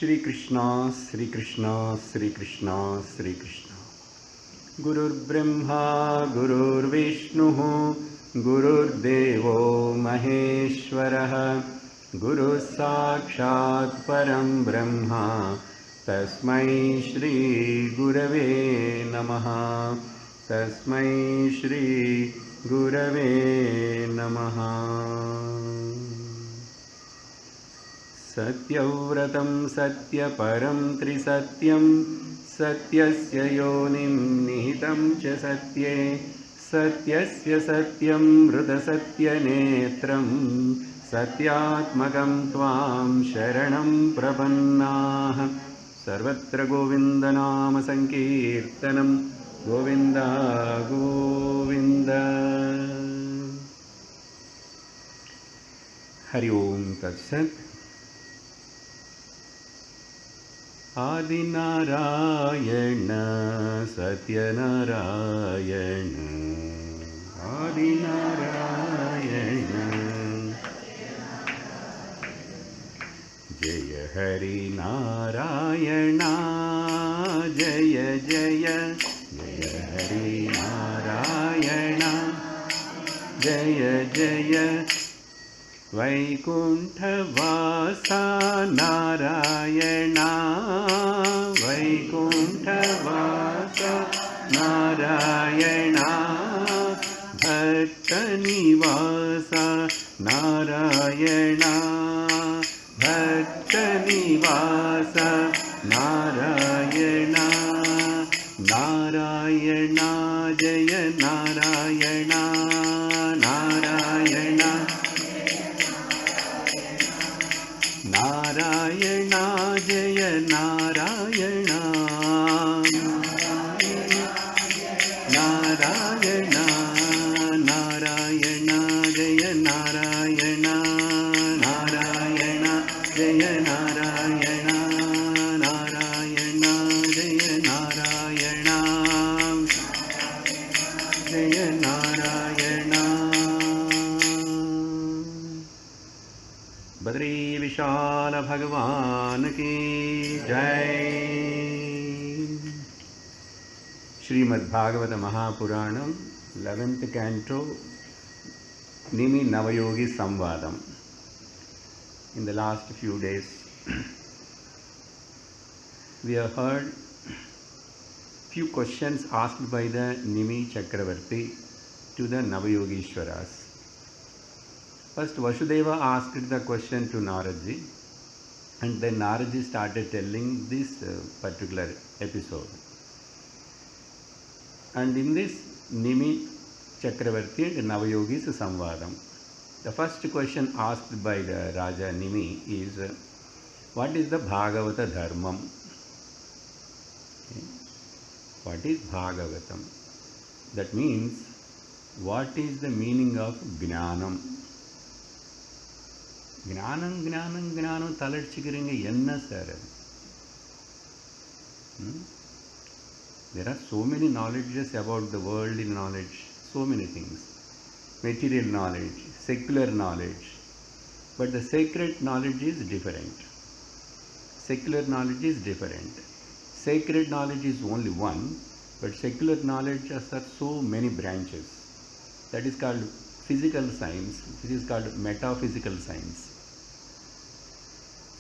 Shri Krishna, Shri Krishna, Shri Krishna, Shri Krishna. Gurur Brahma, Gurur Vishnu, Gurur Devo Maheshwaraha, Guru Sakshat Param Brahma, Tasmai Shri Gurave Namaha, Tasmai Shri Gurave Namaha. सत्यव्रतं सत्यपरं त्रिसत्यं सत्यस्य योनिं निहितं च सत्ये सत्यस्य सत्यं हृदसत्यनेत्रं सत्यात्मकं त्वां शरणं प्रपन्नाः सर्वत्र गोविन्दनाम संकीर्तनं गोविन्द गोविन्द हरि ओं तत्सत् आदिनारायण सत्यनारायण आदिनारायण जय हरि नारायण जय जय जय हरि नारायण जय जय वैकुण्ठवासा नारायण वैकुण्ठवासा नारायण भक्तनिवासा नारायण भक्तनिवासा नारायण नारायण जय नारायण नारायण नारायण जय नारायण नारायण नारायण जय नारायण नारायण जय नारायण नारायण जय नारायण जय नारायण बद्री विशाल भगवान की जय। Shrimad Bhagavat महापुराणम 11th canto Nimi Navayogi Samvadam. In the last few days we have heard few questions asked by the Nimi Chakravarti to the Navayogishwaras. First, Vasudeva asked the question to Naradji, and then Naradji started telling this particular episode. And in this Nimi Chakravarti and Navayogis Samvadam, the first question asked by the Raja Nimi is, what is the Bhagavata Dharmam? Okay. What is Bhagavatam? That means, what is the meaning of Gnanam? ஞானம் ஞானம் ஞானம் தளர்ச்சிக்கிறீங்க என்ன sir? There are so many knowledges about the worldly knowledge, so many things. Material knowledge, secular knowledge. But the sacred knowledge is different. Secular knowledge is different. Sacred knowledge is only one, but secular knowledge has so many branches. That is called physical science, which is called metaphysical science.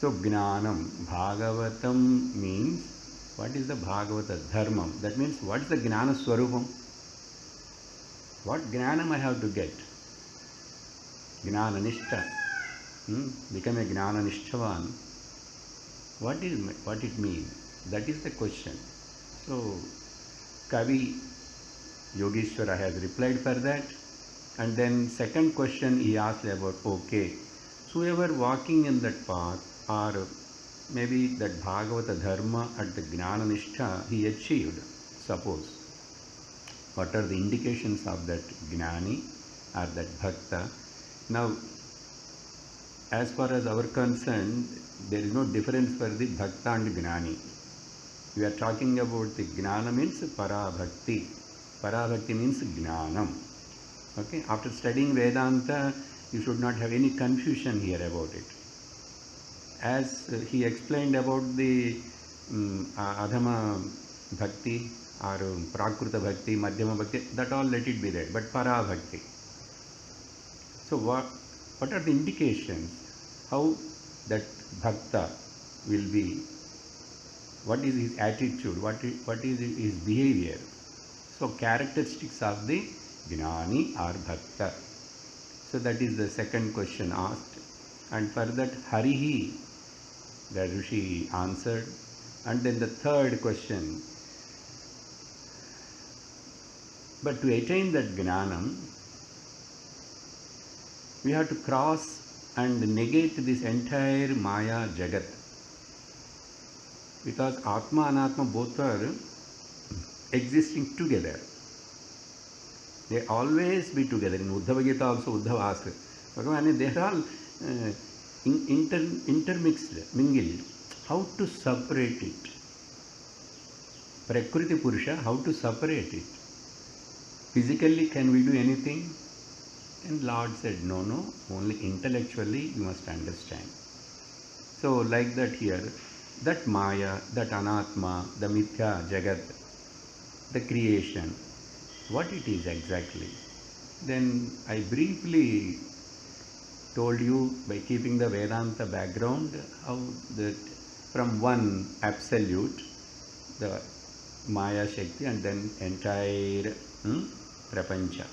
So Gnanam, Bhagavatam means, what is the Bhagavata Dharmam? That means, what is the Gnana Swarupam? What Gnanam I have to get? Gnana Nishtha. Become a Gnana Nishthavan. What it means? That is the question. So Kavi Yogeshwara has replied for that. And then second question he asked about, okay, so whoever walking in that path, or maybe that Bhagavata Dharma at the Gnana Nishtha he achieved, suppose. What are the indications of that Gnani or that Bhakta? Now, as far as our concern, there is no difference for the Bhakta and Gnani. We are talking about the Gnana means Parabhakti. Parabhakti means Gnanam. Okay, after studying Vedanta, you should not have any confusion here about it. as he explained about the Adhama Bhakti or Prakruta Bhakti, Madhyama Bhakti, that all let it be there, but Para Bhakti. So what are the indications how that Bhakta will be? What is his attitude? What is his behavior? So characteristics of the Gnani or Bhakta. So that is the second question asked. And for that Harihi, the Rishi answered. And then the third question. But to attain that Gnanam, we have to cross and negate this entire Maya Jagat. Because Atma and Anatma both are existing together. They always be together. In Uddhava Gita also Uddhava asks, Bhagavan, they are all intermixed, mingled. How to separate it? Prakriti Purusha, how to separate it? Physically, can we do anything? And Lord said, no, only intellectually you must understand. So like that here, that Maya, that Anatma, the Mithya, Jagat, the creation, what it is exactly. Then I briefly told you by keeping the Vedanta background, how that from one absolute, the Maya Shakti, and then entire Prapancha.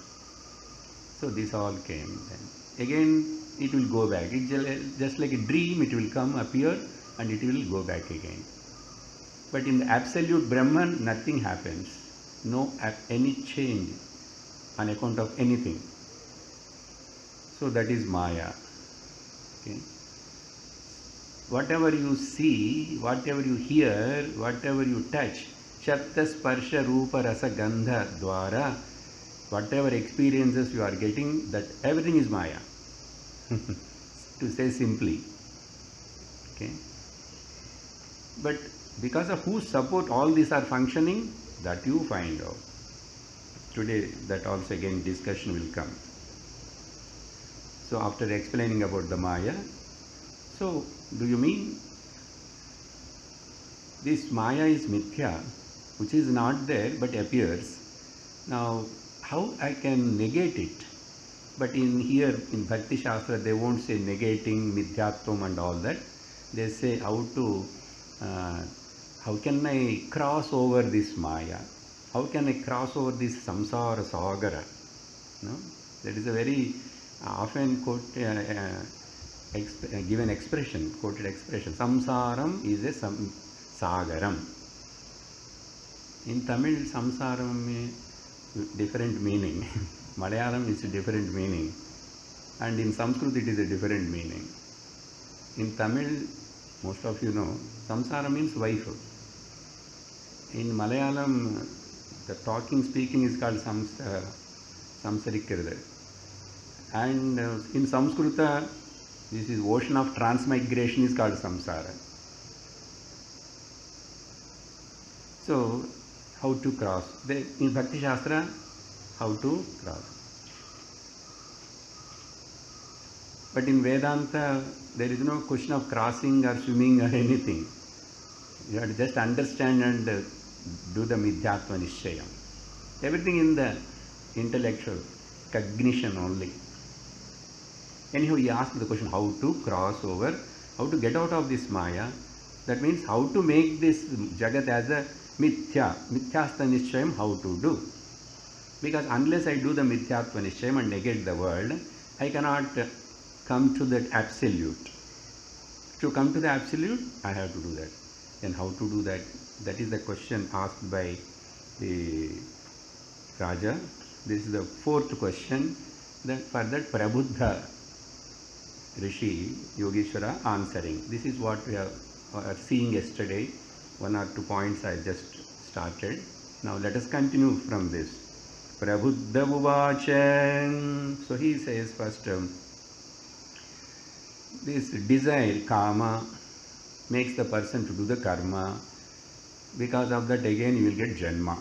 So this all came then. Again it will go back. It's just like a dream, it will come, appear, and it will go back again. But in the absolute Brahman, nothing happens. No any change on account of anything. So that is Maya. Okay. Whatever you see, whatever you hear, whatever you touch, Shabda Sparsha Rupa Rasa Gandha Dwara, whatever experiences you are getting, that everything is Maya. To say simply. Okay. But because of whose support all these are functioning, that you find out. Today that also again discussion will come. So after explaining about the Maya, so do you mean this Maya is Mithya, which is not there but appears? Now how I can negate it? But in here in Bhakti Shastra they won't say negating Mithyatvam and all that. They say how can I cross over this Maya? How can I cross over this Samsara Sagara? No? That is a very often given expression, quoted expression. Samsaram is a Sagaram. In Tamil, Samsaram different meaning. Malayalam is a different meaning. And in Sanskrit it is a different meaning. In Tamil, most of you know, Samsara means wife. In Malayalam, the talking, speaking is called Samsarikirada. And in Samskrita, this is ocean of transmigration is called Samsara. So, how to cross? In Bhakti Shastra, how to cross? But in Vedanta, there is no question of crossing or swimming or anything. You have to just understand and do the Midhyatva Nishchayam. Everything in the intellectual cognition only. Anyhow, he asked the question how to cross over, how to get out of this Maya. That means how to make this Jagat as a Mithya, Mithyastha Nishchayam, how to do. Because unless I do the Mithyatva Nishchayam and negate the world, I cannot come to that absolute. To come to the absolute, I have to do that. Then how to do that? That is the question asked by the Raja. This is the fourth question. Then for that Prabuddha Rishi Yogeshwara answering. This is what we are seeing yesterday. 1 or 2 points I just started. Now let us continue from this. Prabuddha Uvacha. So he says first, this desire, kama, makes the person to do the karma. Because of that again you will get janma.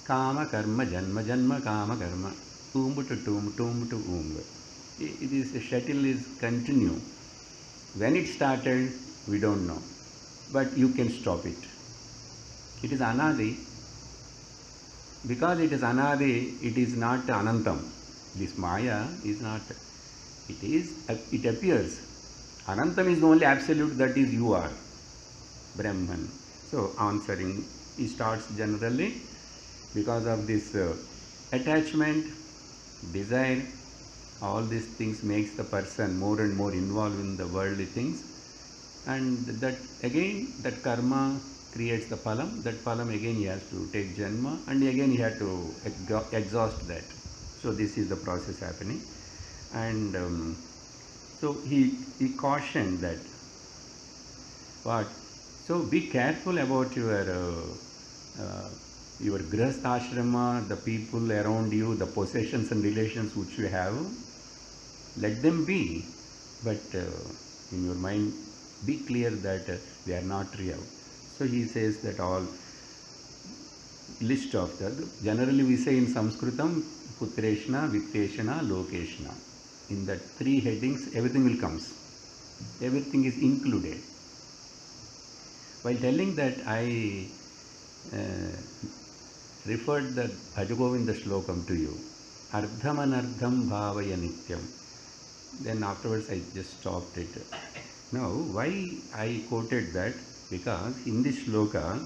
Kama, karma, janma, janma, kama, karma. Tumbu to tumbu, tumbu to umbu. This shuttle is continue. When it started, we don't know. But you can stop it. It is anadi. Because it is anadi, it is not anantam. This maya is not. It appears. Anantam is the only absolute, that is you are. Brahman. So answering, he starts generally because of this attachment, desire, all these things makes the person more and more involved in the worldly things, and that again, that karma creates the phalam. That phalam again he has to take janma, and again he has to exhaust that. So this is the process happening, and so he cautioned that what. So be careful about your grihastha ashrama, the people around you, the possessions and relations which you have. Let them be, but in your mind, be clear that they are not real. So he says that all list of that. Generally we say in Sanskritam, Putreshna, Vitteshna, Lokeshna. In that three headings, everything will comes. Everything is included. While telling that, I referred the Bhajagovinda Shlokam to you. Ardham anardham bhavaya nityam. Then afterwards I just stopped it. Now, why I quoted that? Because in this shloka,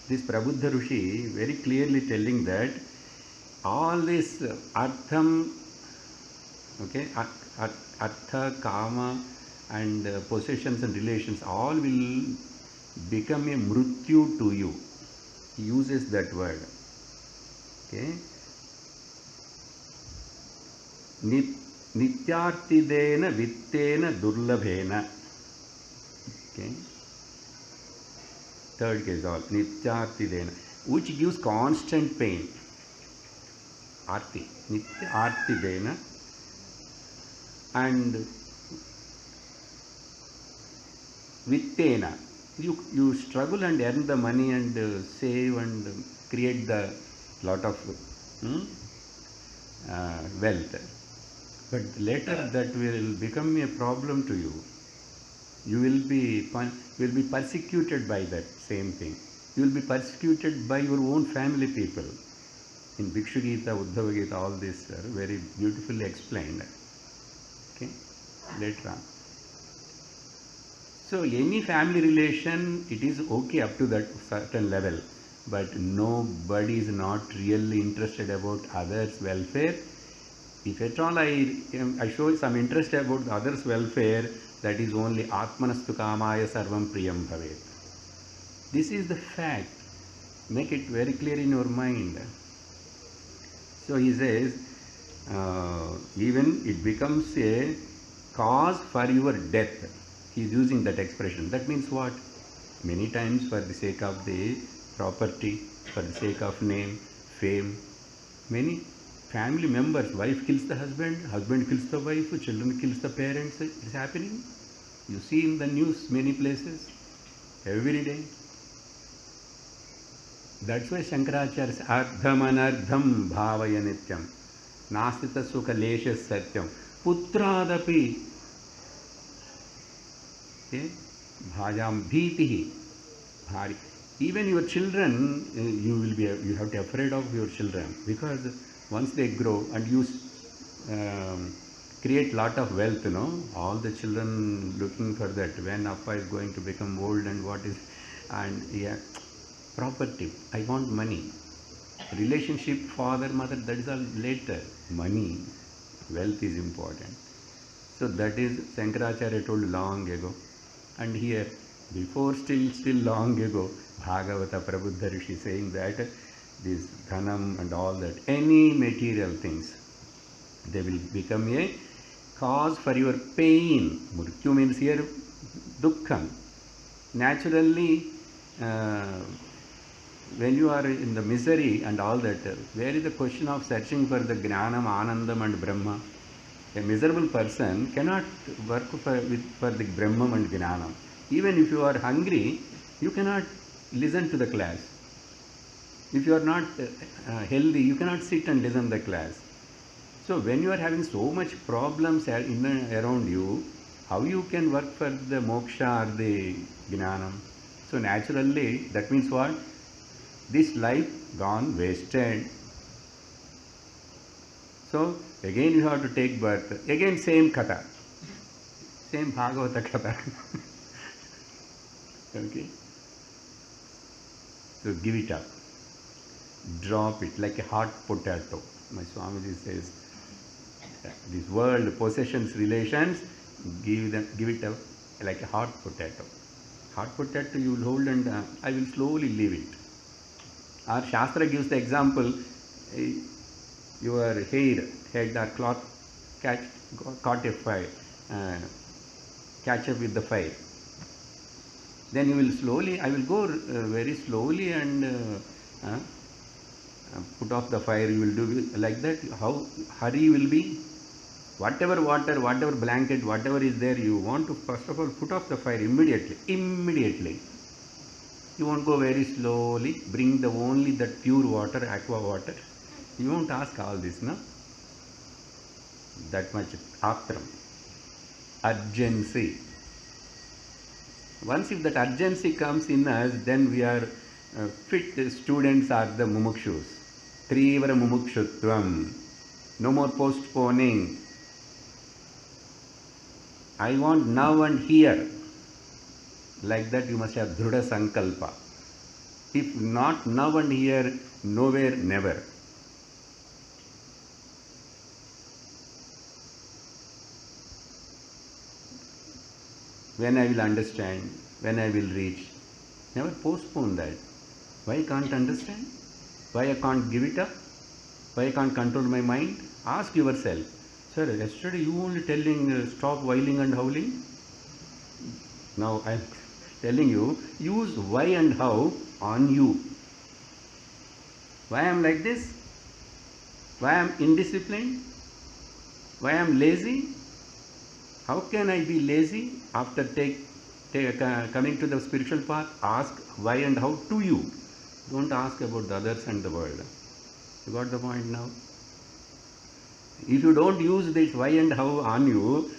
this Prabuddha Rishi very clearly telling that all this artham, okay, artha, kama, and possessions and relations, all will become a mrityu to you. He uses that word. Okay. Nityartidena vittena durlabhena. Okay. Third case, all nityartidena, which gives constant pain. Arti. Nityartidena. And vittena. You struggle and earn the money and save and create the lot of wealth. But later that will become a problem to you. You will be persecuted by that same thing. You will be persecuted by your own family people. In Bhikshu Gita, Uddhava Gita, all this are very beautifully explained. Okay, later on. So any family relation, it is okay up to that certain level, but nobody is not really interested about others' welfare. If at all I show some interest about others' welfare, that is only Atmanastu Kamaya Sarvam Priyam Bhavet. This is the fact. Make it very clear in your mind. So he says, even it becomes a cause for your death. He is using that expression. That means what? Many times for the sake of the property, for the sake of name, fame, many family members, wife kills the husband, husband kills the wife, children kills the parents. It is happening. You see in the news many places, every day. That's why Shankaracharya says, Ardham anardham bhavaya nityam, nastita sukha lesha satyam, putradapi, bhajam bhitihi, bhari. Even your children, you have to be afraid of your children, because once they grow and you create lot of wealth, all the children looking for that, when Appa is going to become old and what is, and yeah, property, I want money. Relationship, father, mother, that is all later. Money, wealth is important. So that is Shankaracharya told long ago. And here, before still long ago, Bhagavata Prabuddha Rishi saying that this dhanam and all that, any material things, they will become a cause for your pain. Mrityu means here dukkham. Naturally, when you are in the misery and all that, where is the question of searching for the Gnanam, Anandam and Brahma? A miserable person cannot work for the Brahman and Gnanam. Even if you are hungry, you cannot listen to the class. If you are not healthy, you cannot sit and listen to the class. So when you are having so much problems around you, how you can work for the moksha or the jnanam? So naturally, that means what? This life gone wasted. So again you have to take birth. Again same katha. Same Bhagavata katha. Okay. So give it up. Drop it like a hot potato. My Swamiji says, this world, possessions, relations, give it up like a hot potato. Hot potato you will hold and I will slowly leave it. Our Shastra gives the example, your head or cloth caught a fire, catch up with the fire. Then you will slowly, I will go very slowly and put off the fire. You will do like that. How hurry will be? Whatever water, whatever blanket, whatever is there, you want to first of all put off the fire immediately. Immediately. You won't go very slowly. Bring the only that pure water, aqua water. You won't ask all this, no? That much atram. Urgency. Once if that urgency comes in us, then we are fit students are the mumukshus. Trivara mumukshutvam. No more postponing. I want now and here. Like that you must have dhruda sankalpa. If not now and here, nowhere, never. When I will understand, when I will reach. Never postpone that. Why I can't understand? Why I can't give it up? Why I can't control my mind? Ask yourself. Sir, yesterday you only telling stop wailing and howling. Now I am telling you, use why and how on you. Why I am like this? Why I am indisciplined? Why I am lazy? How can I be lazy after coming to the spiritual path? Ask why and how to you. Don't ask about the others and the world. You got the point now? If you don't use this why and how on you,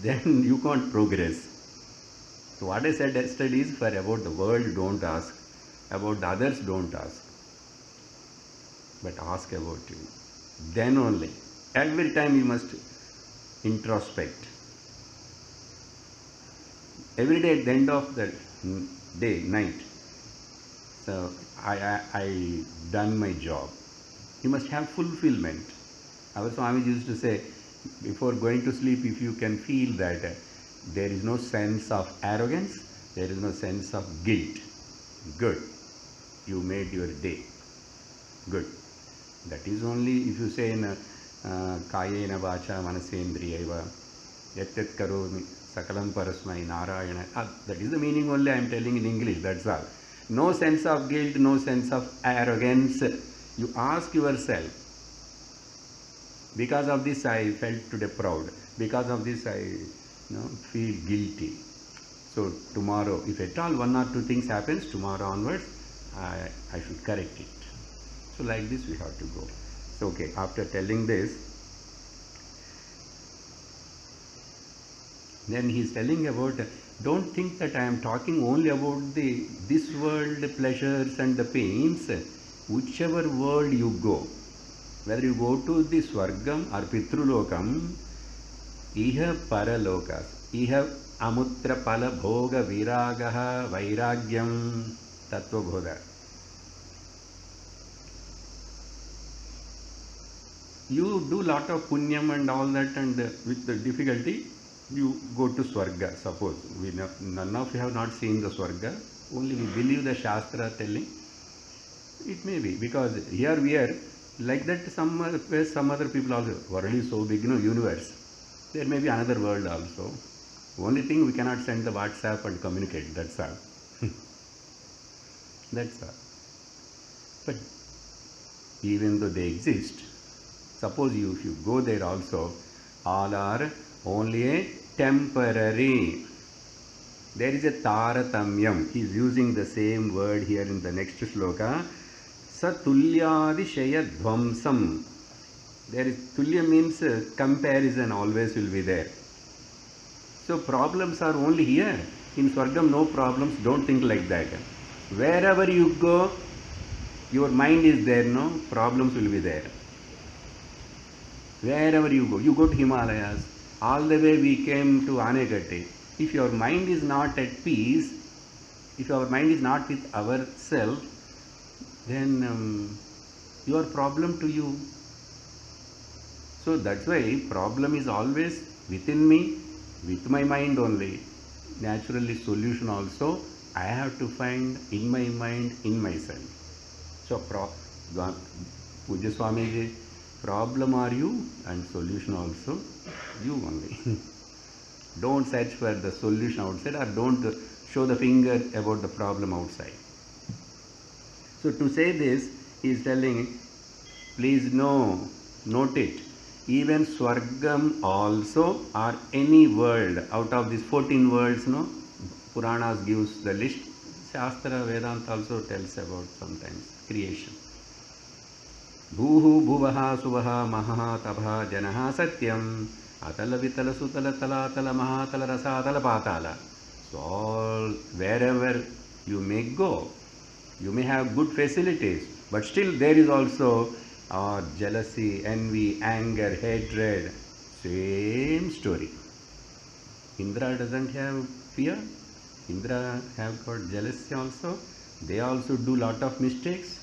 then you can't progress. So what I said yesterday is for about the world don't ask. About the others don't ask. But ask about you. Then only. Every time you must introspect. Every day at the end of the day, night. So I done my job. You must have fulfillment. Our Swami used to say, before going to sleep, if you can feel that there is no sense of arrogance, there is no sense of guilt. Good. You made your day. Good. That is only if you say in Kayena Vacha Manasendriyaiva Yat Yat Karomi Sakalam Parasmai Narayana. That is the meaning only I am telling in English, that's all. No sense of guilt, no sense of arrogance. You ask yourself, because of this I felt today proud. Because of this I feel guilty. So tomorrow, if at all one or two things happens, tomorrow onwards, I should correct it. So like this we have to go. So okay, after telling this, then he is telling about, don't think that I am talking only about this world, the pleasures and the pains. Whichever world you go, whether you go to the Swargam or Pitrulokam, Iha Paralokas, Iha Amutra Pala Bhoga Viragaha Vairagyam Tattva Bodha. You do lot of punyam and all that, and with the difficulty, you go to Swarga. Suppose none of you have not seen the Swarga, only we believe the Shastra telling. It may be, because here we are like that. Some other people also. World is so big, universe. There may be another world also. Only thing, we cannot send the WhatsApp and communicate. That's all. That's all. But even though they exist, suppose if you go there also, all are only a temporary. There is a taratamyam. He is using the same word here in the next shloka. Satulyadishaya There is tulya means comparison always will be there. So problems are only here. In Swargam, no problems. Don't think like that. Wherever you go, your mind is there, no? Problems will be there. Wherever you go to Himalayas, all the way we came to Anekate. If your mind is not at peace, if our mind is not with ourself, then your problem to you. So that's why problem is always within me, with my mind only. Naturally solution also I have to find in my mind, in myself. So Puja Swamiji, problem are you and solution also you only. Don't search for the solution outside, or don't show the finger about the problem outside. So to say this, he is telling, please note it. Even Swargam also, or any world out of these 14 worlds, no, Puranas gives the list. Shastra, Vedanta also tells about sometimes creation. Bhuhu bhuvaha suvaha maha tabha janaha satyam atala vitala sutala talatala mahatala rasatala patala. So all, wherever you may go, you may have good facilities, but still there is also jealousy, envy, anger, hatred. Same story. Indra doesn't have fear. Indra have got jealousy also. They also do lot of mistakes.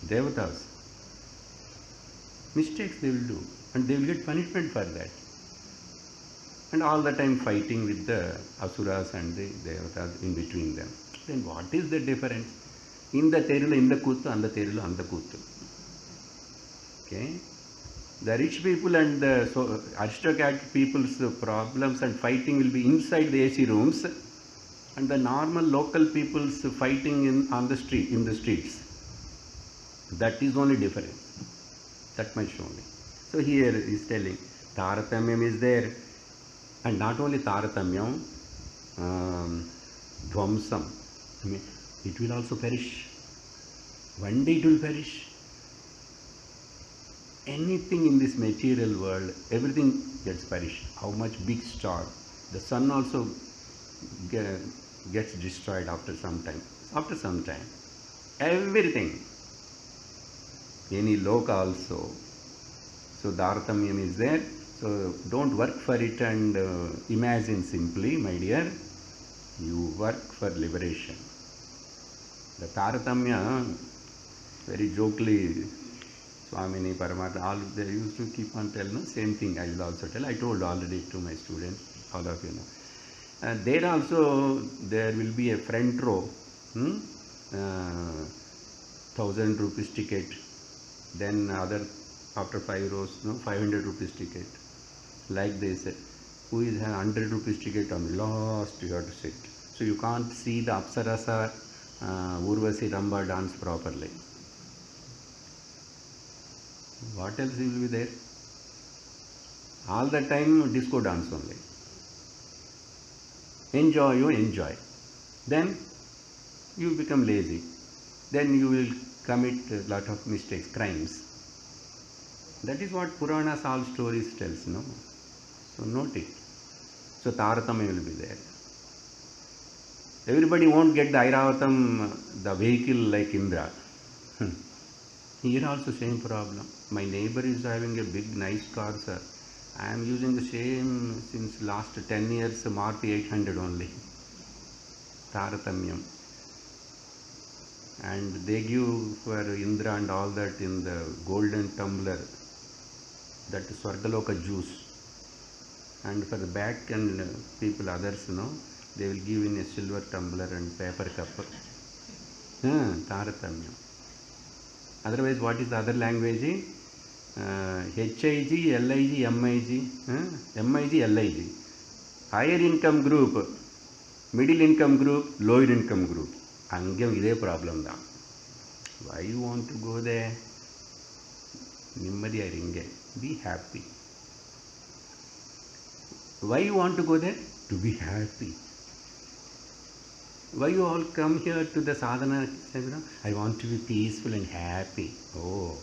Devatas. Mistakes they will do, and they will get punishment for that. And all the time fighting with the asuras and the devatas in between them. Then what is the difference? In the terulu, in the kuttu, and the terulu, and the kuttu. Okay? The rich people and the aristocratic people's problems and fighting will be inside the AC rooms, and the normal local people's fighting in the streets. That is only difference. That much only. So here he is telling Taratamyam is there, and not only Taratamyam, Dvamsam. I mean, it will also perish. One day it will perish. Anything in this material world, everything gets perished. How much big star? The sun also gets destroyed after some time. After some time. Everything. Any loka also. So Dhartamyam is there. So don't work for it and imagine simply, my dear. You work for liberation. The Taratamya, very jokingly, Swamini, Paramatma, all they used to keep on telling, no? Same thing I will also tell. I told already to my students, all of you know. There also, there will be a front row, 1,000 rupees ticket. Then after 5 rows, 500 rupees ticket. Like this, who is 100 rupees ticket on last, you have to sit. So you can't see the Apsarasa, Urvasi, Ramba dance properly. What else will be there? All the time disco dance only. Enjoy, you enjoy. Then you become lazy. Then you will commit a lot of mistakes, crimes. That is what Puranas all stories tells, no? So note it. So Taratamya will be there. Everybody won't get the Airavatam, the vehicle like Indra. Here also same problem. My neighbor is having a big nice car, sir. I am using the same since last 10 years, Maruti 800 only. Taratamyam. And they give for Indra and all that in the golden tumbler, that Swargaloka juice. And for the back and people, others, they will give in a silver tumbler and paper cup. Taratamyam. Otherwise, what is the other language? HIG, LIG, MIG, MIG, LIG. Higher income group, middle income group, lower income group. Angam ide problem da. Why you want to go there? Nimmadi aringe. Be happy. Why you want to go there? To be happy. Why you all come here to the sadhana? I want to be peaceful and happy. Oh.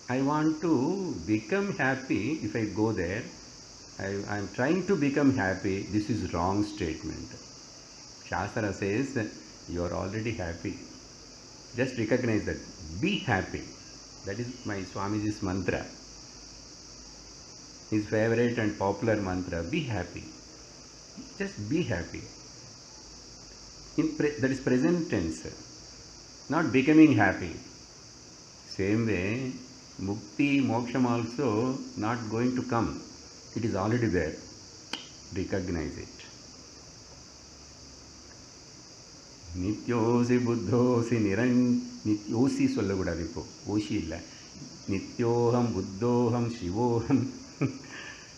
I want to become happy if I go there. I'm trying to become happy. This is wrong statement. Shastra says you are already happy. Just recognize that. Be happy. That is my Swamiji's mantra. His favorite and popular mantra. Be happy. Just be happy. That is present tense. Not becoming happy. Same way, mukti, moksham also not going to come. It is already there. Recognize it. Nityosi buddhosi nityosi sollagudadu ipo. Oshi illa. Nityoham buddhoham shivoham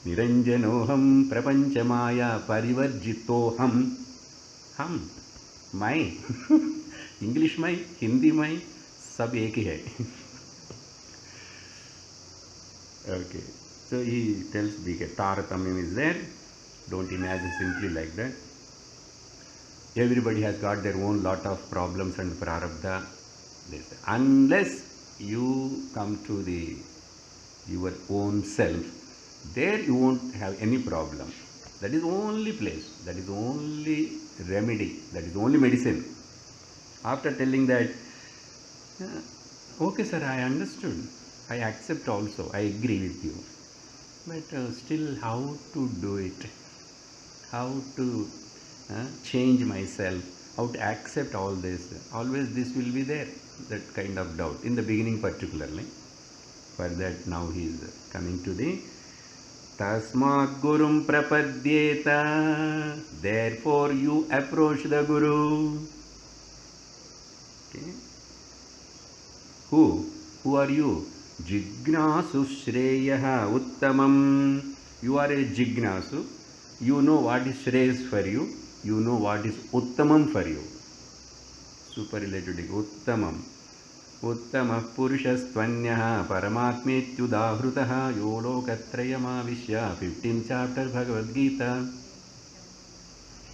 niranjanoham prapanchamaya parivarjitoham. Ham. My. English my, Hindi my, sab ek hi hai. Okay. So he tells Taratamyam is there. Don't imagine simply like that. Everybody has got their own lot of problems and prarabdha. Unless you come to your own self, there you won't have any problem. That is only place. That is only remedy. That is only medicine. After telling that, okay sir, I understood. I accept also. I agree with you. But still, how to do it? How to change myself? How to accept all this? Always this will be there. That kind of doubt. In the beginning particularly. For that now he is coming to the Tasmat Gurum Prapadyeta. Therefore you approach the Guru. Okay. Who are you? Jignasu Shreyaha Uttamam. You are a Jignasu. You know what is Shreyas for you. You know what is Uttamam for you. Superlative Uttamam. Uttama Purushastvanyah Paramatmetyudahrutaha Yolokatrayamavishya. 15th chapter Bhagavad Gita.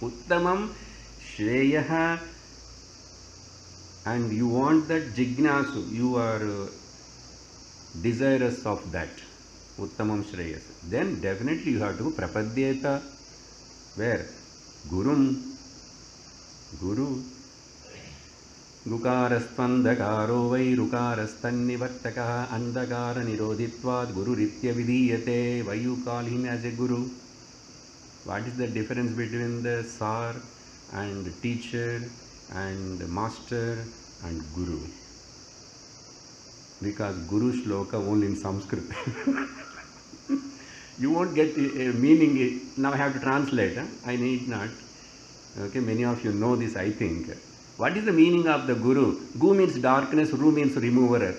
Uttamam Shreyaha. And you want that Jignasu. You are desirous of that. Uttamam Shreyas. Then definitely you have to Prapadyeta. Where? Guru. Gukarastvandakaro vai rukarasthannivartakaha andakara nirodhitvad guru ritya vidiyate. Why you call him as a guru? What is the difference between the sar and teacher and master and guru? Because guru shloka only in Sanskrit. You won't get a meaning. Now I have to translate. I need not. Okay, many of you know this, I think. What is the meaning of the guru? Gu means darkness, ru means remover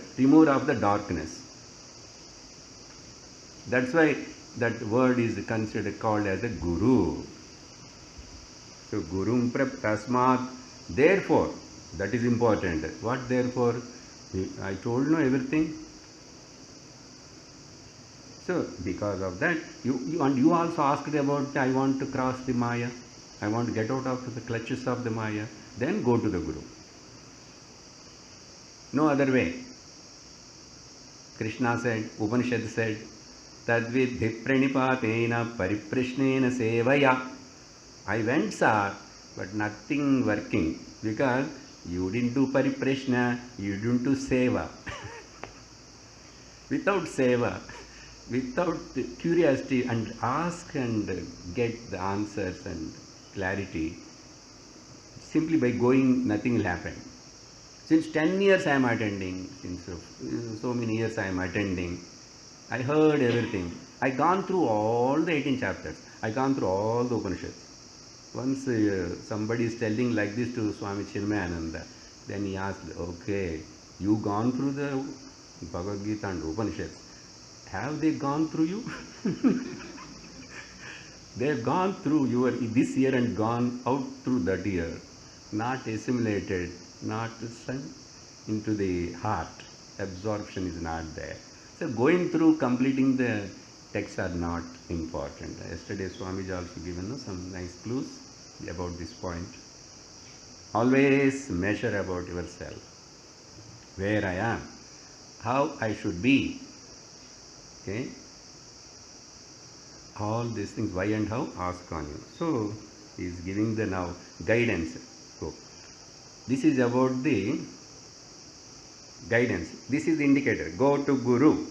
of the darkness. That's why that word is considered called as a guru. So gurum tasmat. Therefore, that is important. What therefore? I told you everything. So because of that, you also asked about, I want to cross the Maya. I want to get out of the clutches of the Maya. Then go to the Guru. No other way. Krishna said, Upanishad said, Tadvidhi pranipatena pariprashnena sevaya. I went, sir, but nothing working. Because you didn't do pariprashna, you didn't do seva. Without seva, without curiosity and ask and get the answers and clarity, simply by going, nothing will happen. Since 10 years I am attending, since so many years I am attending, I heard everything. I gone through all the 18 chapters. I gone through all the Upanishads. Once somebody is telling like this to Swami Chinmayananda, then he asked, okay, you gone through the Bhagavad Gita and Upanishads. Have they gone through you? They have gone through this year and gone out through that year. Not assimilated, not sunk into the heart. Absorption is not there. So going through, completing the texts are not important. Yesterday Swamiji also given us some nice clues about this point. Always measure about yourself. Where I am, how I should be, Okay, all these things, why and how, ask on you. So he is giving the now guidance. So this is about the guidance. This is the indicator. Go to Guru.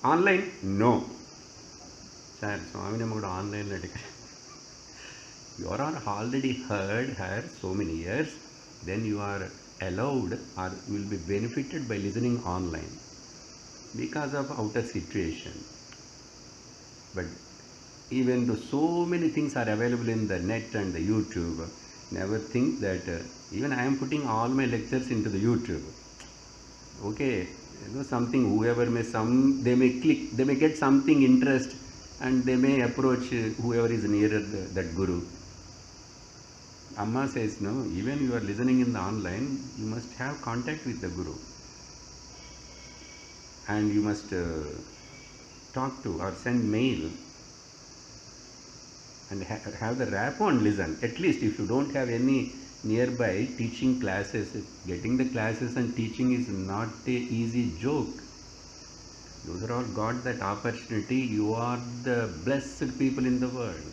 Online? No. Sir, Swami Namagoda online. You are already heard her so many years, then you are allowed or will be benefited by listening online because of outer situation. But even though so many things are available in the net and the YouTube, never think that even I am putting all my lectures into the YouTube. Okay, something, whoever may, they may click, they may get something interest, and they may approach whoever is nearer that Guru. Amma says, no, even you are listening in the online, you must have contact with the Guru. And you must talk to or send mail and have the rapport and listen. At least if you don't have any nearby teaching classes, getting the classes and teaching is not a easy joke. Those are all got that opportunity. You are the blessed people in the world.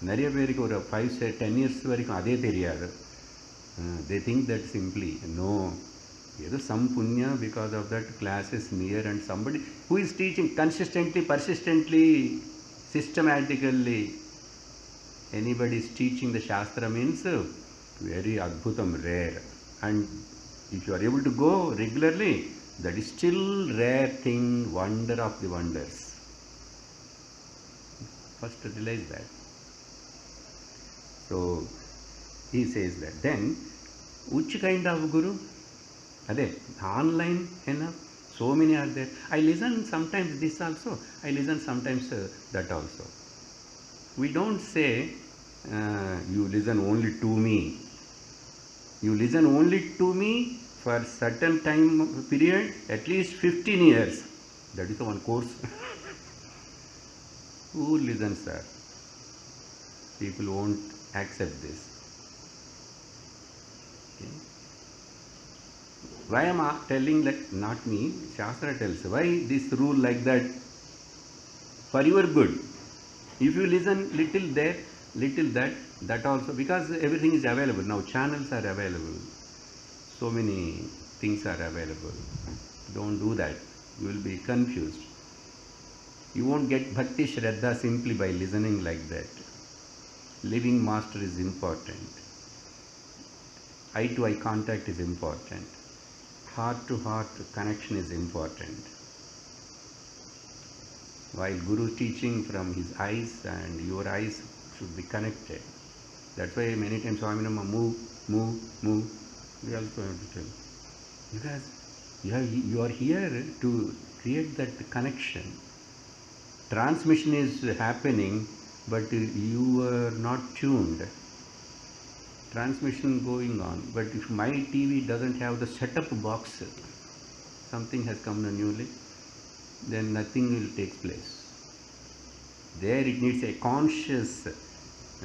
நிறைய பேருக்கு ஒரு 5-10 years வரைக்கும் அதே தெரியாது. They think that simply, no, either some punya because of that class is near, and somebody who is teaching consistently, persistently, systematically, anybody is teaching the Shastra means very adbhutam, rare. And if you are able to go regularly, that is still rare thing, wonder of the wonders. First realize that. So he says that. Then which kind of Guru? Ade online enough, so many are there. I listen sometimes this also, I listen sometimes that also. We don't say you listen only to me. You listen only to me for certain time period, at least 15 years. That is the one course. Who listens, sir? People won't accept this. Okay. Why am I telling, like, not me, Shastra tells, why this rule like that? For your good. If you listen little there, little that, that also, because everything is available. Now channels are available. So many things are available. Don't do that. You will be confused. You won't get Bhakti Shraddha simply by listening like that. Living master is important. Eye-to-eye contact is important. Heart-to-heart connection is important. While Guru is teaching from his eyes, and your eyes should be connected. That's why many times Swami Nama, move. We also have to tell. Because you are here to create that connection. Transmission is happening, but you are not tuned. Transmission going on, but if my TV doesn't have the setup box, something has come newly, then nothing will take place. There it needs a conscious,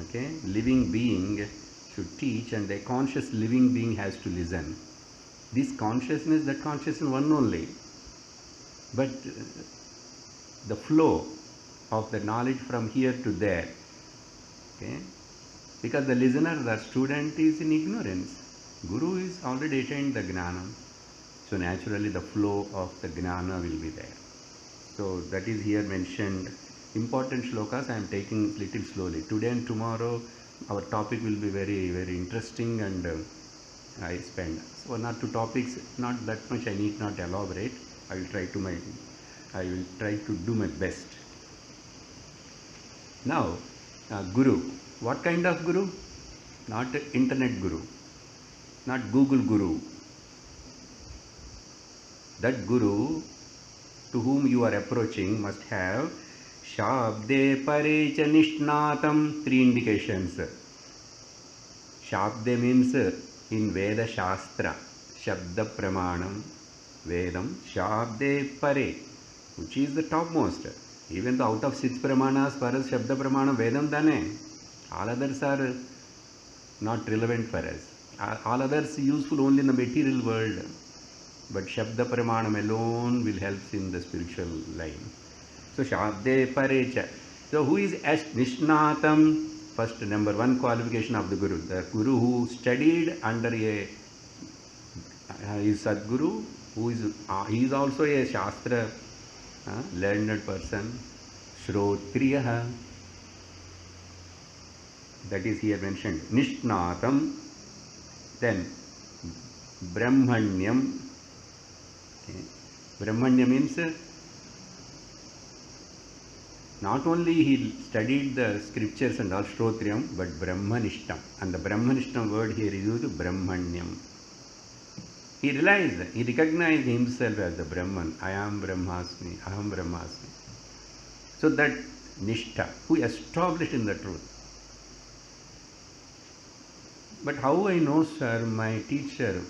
okay, living being should teach, and a conscious living being has to listen. This consciousness, that consciousness one only, but the flow of the knowledge from here to there, okay, because the listener, the student is in ignorance. Guru is already attained the Gnana, so naturally the flow of the Gnana will be there. So that is here mentioned. Important shlokas I am taking little slowly. Today and tomorrow our topic will be very, very interesting, and I spend so 1 or 2 topics, not that much, I need not elaborate. I will try to do my best. Now, Guru. What kind of Guru? Not internet Guru, not Google Guru. That Guru to whom you are approaching must have Shabde Parecha Nishnatam, 3 indications. Shabde means in Veda Shastra, Shabda Pramanam, Vedam, Shabde Pare, which is the topmost. Even though out of 6 Pramanas, for us Shabda Pramanam Vedam Dane, all others are not relevant for us. All others useful only in the material world. but Shabda Pramanam alone will help in the spiritual line. So Shabde Parecha. So who is Nishnatam? First, number one qualification of the Guru. The Guru who studied under a his Sadguru, who is he is also a Shastra learned person. Shrotriyaha. That is here mentioned. Nishnatam. Then Brahmanyam. Okay. Brahmanya means not only he studied the scriptures and all Shrotriyam, but Brahmanishtam. And the Brahmanishtam word here is used Brahmanyam. He realized, he recognized himself as the Brahman. I am Brahmasmi, Aham Brahmasmi. So that Nishtha, who established in the truth. But how I know, sir, my teacher,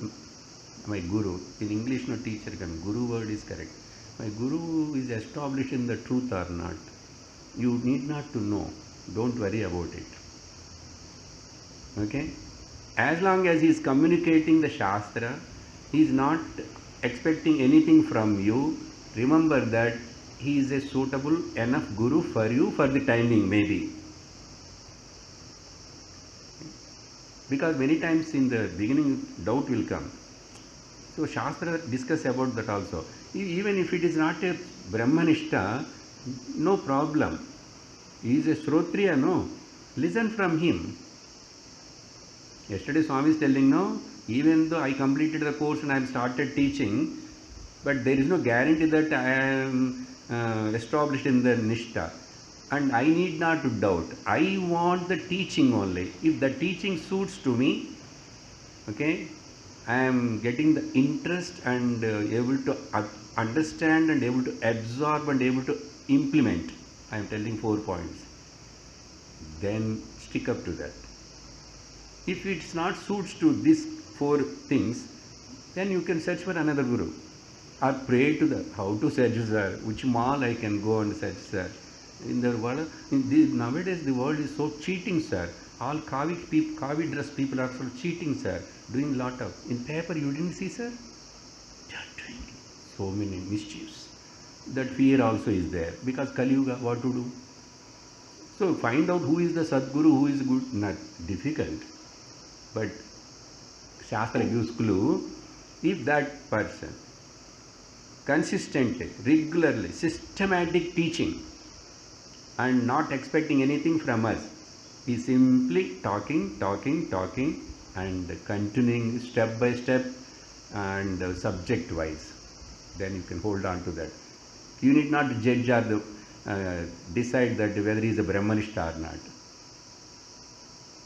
my Guru, in English no teacher can, Guru word is correct. My Guru is established in the truth or not. You need not to know. Don't worry about it. Okay? As long as he is communicating the Shastra, he is not expecting anything from you. Remember that he is a suitable enough Guru for you for the timing maybe. Because many times in the beginning doubt will come. So Shastra discuss about that also. Even if it is not a Brahmanishta, no problem. He is a Shrotriya, no. Listen from him. Yesterday Swami is telling, no, even though I completed the course and I have started teaching, but there is no guarantee that I am established in the Nishtha. And I need not to doubt. I want the teaching only. If the teaching suits to me, okay, I am getting the interest and able to understand and able to absorb and able to implement. I am telling 4 points. Then stick up to that. If it's not suits to these 4 things, then you can search for another Guru. Or pray to the, how to search, sir, which mall I can go and search, sir. In the world, nowadays the world is so cheating, sir. All Kavi dress people are so cheating, sir. Doing lot of, in paper you didn't see, sir? They are doing so many mischiefs. That fear also is there. Because Kali Yuga, what to do? So find out who is the Sadguru, who is good. Not difficult. But Shastra gives clue. If that person consistently, regularly, systematic teaching and not expecting anything from us, he simply talking and continuing step by step and subject wise, then you can hold on to that. You need not judge or decide that whether he is a Brahmanishta or not.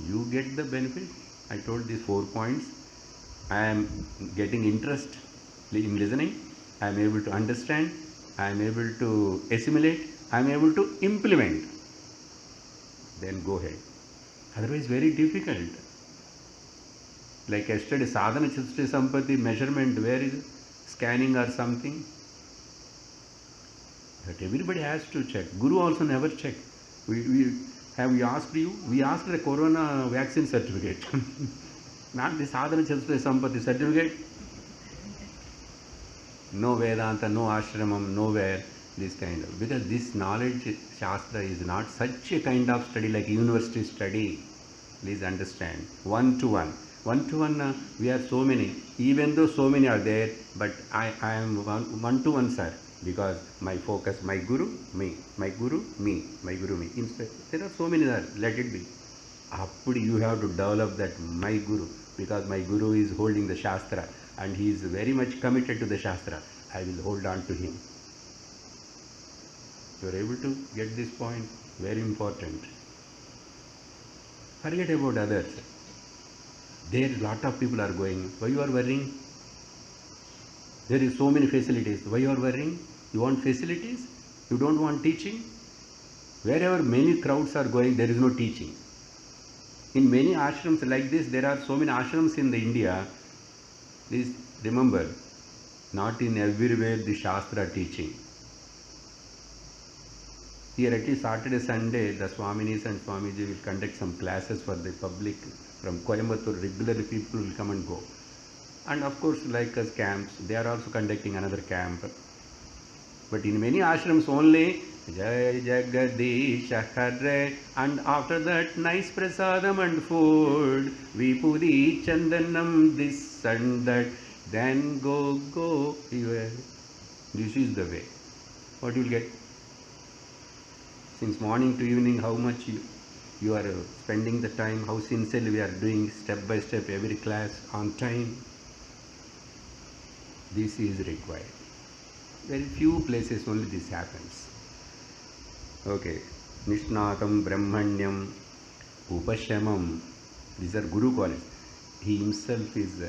You get the benefit. I told these 4 points. I am getting interest in listening. I am able to understand. I am able to assimilate. I am able to implement. Then go ahead. Otherwise very difficult. Like yesterday, sadhana chatushti sampatti measurement, where is it? Scanning or something? That everybody has to check. Guru also never check. We asked you? We asked the corona vaccine certificate. Not the sadhana chatushti sampatti certificate. No Vedanta, no ashramam, nowhere. This kind of, because this knowledge Shastra is not such a kind of study like university study. Please understand. One to one, we are so many. Even though so many are there, but I am one to one, sir. Because my focus, my Guru, me, my Guru, me, my Guru, me. There are so many there. Let it be. Apudi you have to develop that my Guru, because my Guru is holding the Shastra and he is very much committed to the Shastra. I will hold on to him. You are able to get this point, very important. Forget about others. There a lot of people are going. Why you are worrying? There is so many facilities. Why you are worrying? You want facilities? You don't want teaching? Wherever many crowds are going, there is no teaching. In many ashrams like this, there are so many ashrams in the India. Please remember, not in everywhere the Shastra teaching. Here at least Saturday, Sunday, the Swaminis and Swamiji will conduct some classes for the public from Coimbatore. Regularly people will come and go. And of course, like us camps, they are also conducting another camp. But in many ashrams only Jai Jagadisha Hare, and after that nice prasadam and food, Vipudi Chandanam this and that, then go everywhere. This is the way. What you will get? Since morning to evening, how much you are spending the time, how sincerely we are doing step by step every class on time. This is required. Very few places only this happens. Okay. Nishnatam Brahmanyam Upashamam. These are Guru qualities. He himself is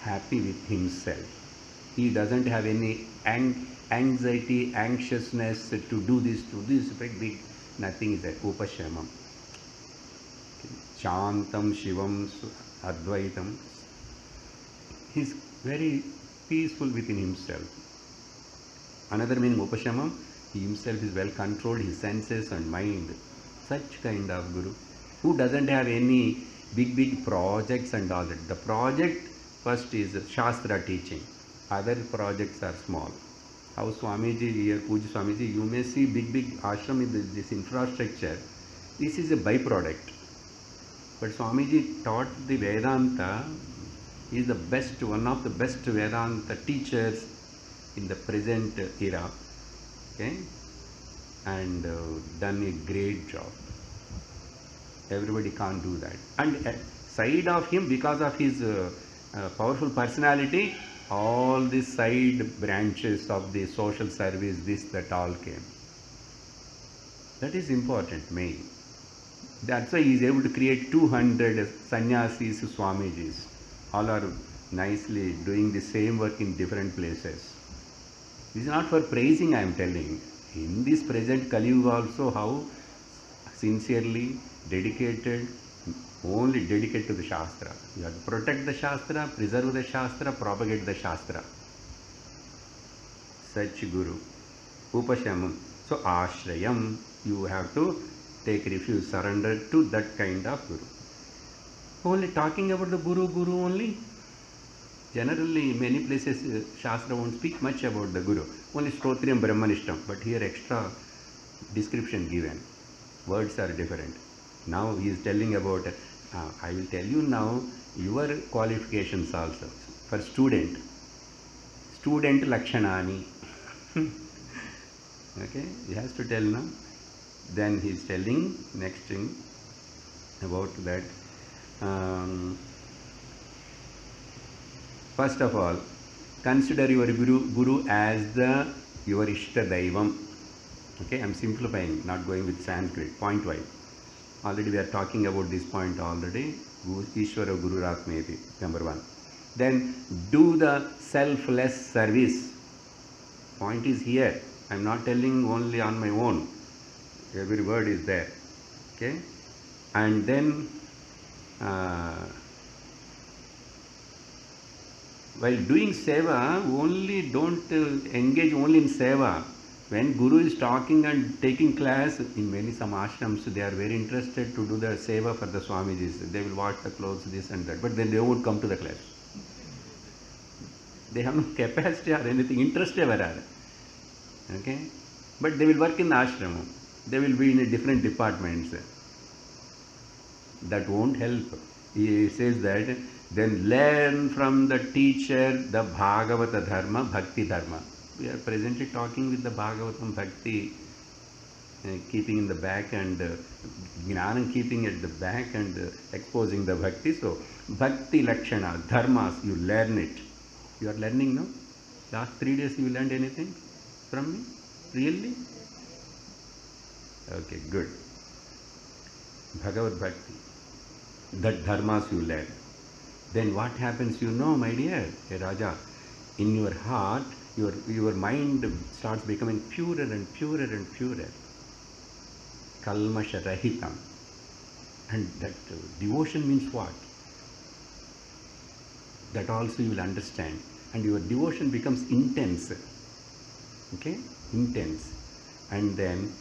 happy with himself. He doesn't have any anxiety, anxiousness to do this, big. Nothing is there. Upashamam. Shantam Shivam Advaitam. He's very peaceful within himself. Another meaning Upashamam, he himself is well controlled, his senses and mind. Such kind of Guru, who doesn't have any big projects and all that. The project first is Shastra teaching. Other projects are small. How Swamiji here, Puja Swamiji, you may see big ashram in this infrastructure. This is a byproduct. But Swamiji taught the Vedanta. He is the best, one of the best Vedanta teachers in the present era. Okay? And done a great job. Everybody can't do that. And aside of him, because of his powerful personality, all the side branches of the social service, this, that all came. That is important, main. That's why he is able to create 200 sannyasis, Swamijis. All are nicely doing the same work in different places. This is not for praising, I am telling. In this present Kali Yuga also, how sincerely dedicated, only dedicated to the Shastra. You have to protect the Shastra, preserve the Shastra, propagate the Shastra. Such Guru. Upashamam. So Ashrayam, you have to take refuge, surrender to that kind of Guru. Only talking about the Guru only. Generally, many places Shastra won't speak much about the Guru. Only Stotriyam Brahmanishtam. But here extra description given. Words are different. Now he is telling about, I will tell you now your qualifications also. For student Lakshanani. Okay, he has to tell now. Then he is telling next thing about that. First of all, consider your Guru as your Ishta Daivam. Okay, I am simplifying, not going with Sanskrit, point wise. Already we are talking about this point already. Ishvara Guru Ratmeti, number one. Then do the selfless service. Point is here. I am not telling only on my own. Every word is there. Okay, and then while doing seva, only don't engage only in seva. When Guru is talking and taking class, in many some ashrams, they are very interested to do the seva for the Swamijis. They will wash the clothes, this and that, but then they won't come to the class. They have no capacity or anything, interest ever. Okay? But they will work in the ashram. They will be in a different departments. That won't help. He says that, then learn from the teacher the Bhagavata Dharma, Bhakti Dharma. We are presently talking with the Bhagavatam Bhakti, keeping in the back and Jnanam keeping at the back and exposing the Bhakti. So, Bhakti Lakshana, Dharmas, you learn it. You are learning now? Last 3 days you learned anything from me? Really? Okay, good. Bhagavad Bhakti. That Dharmas you learn. Then what happens, you know, my dear Raja, in your heart, your mind starts becoming purer and purer and purer. Kalmasha Rahitam. And that devotion means what? That also you will understand. And your devotion becomes intense. Okay? Intense. And then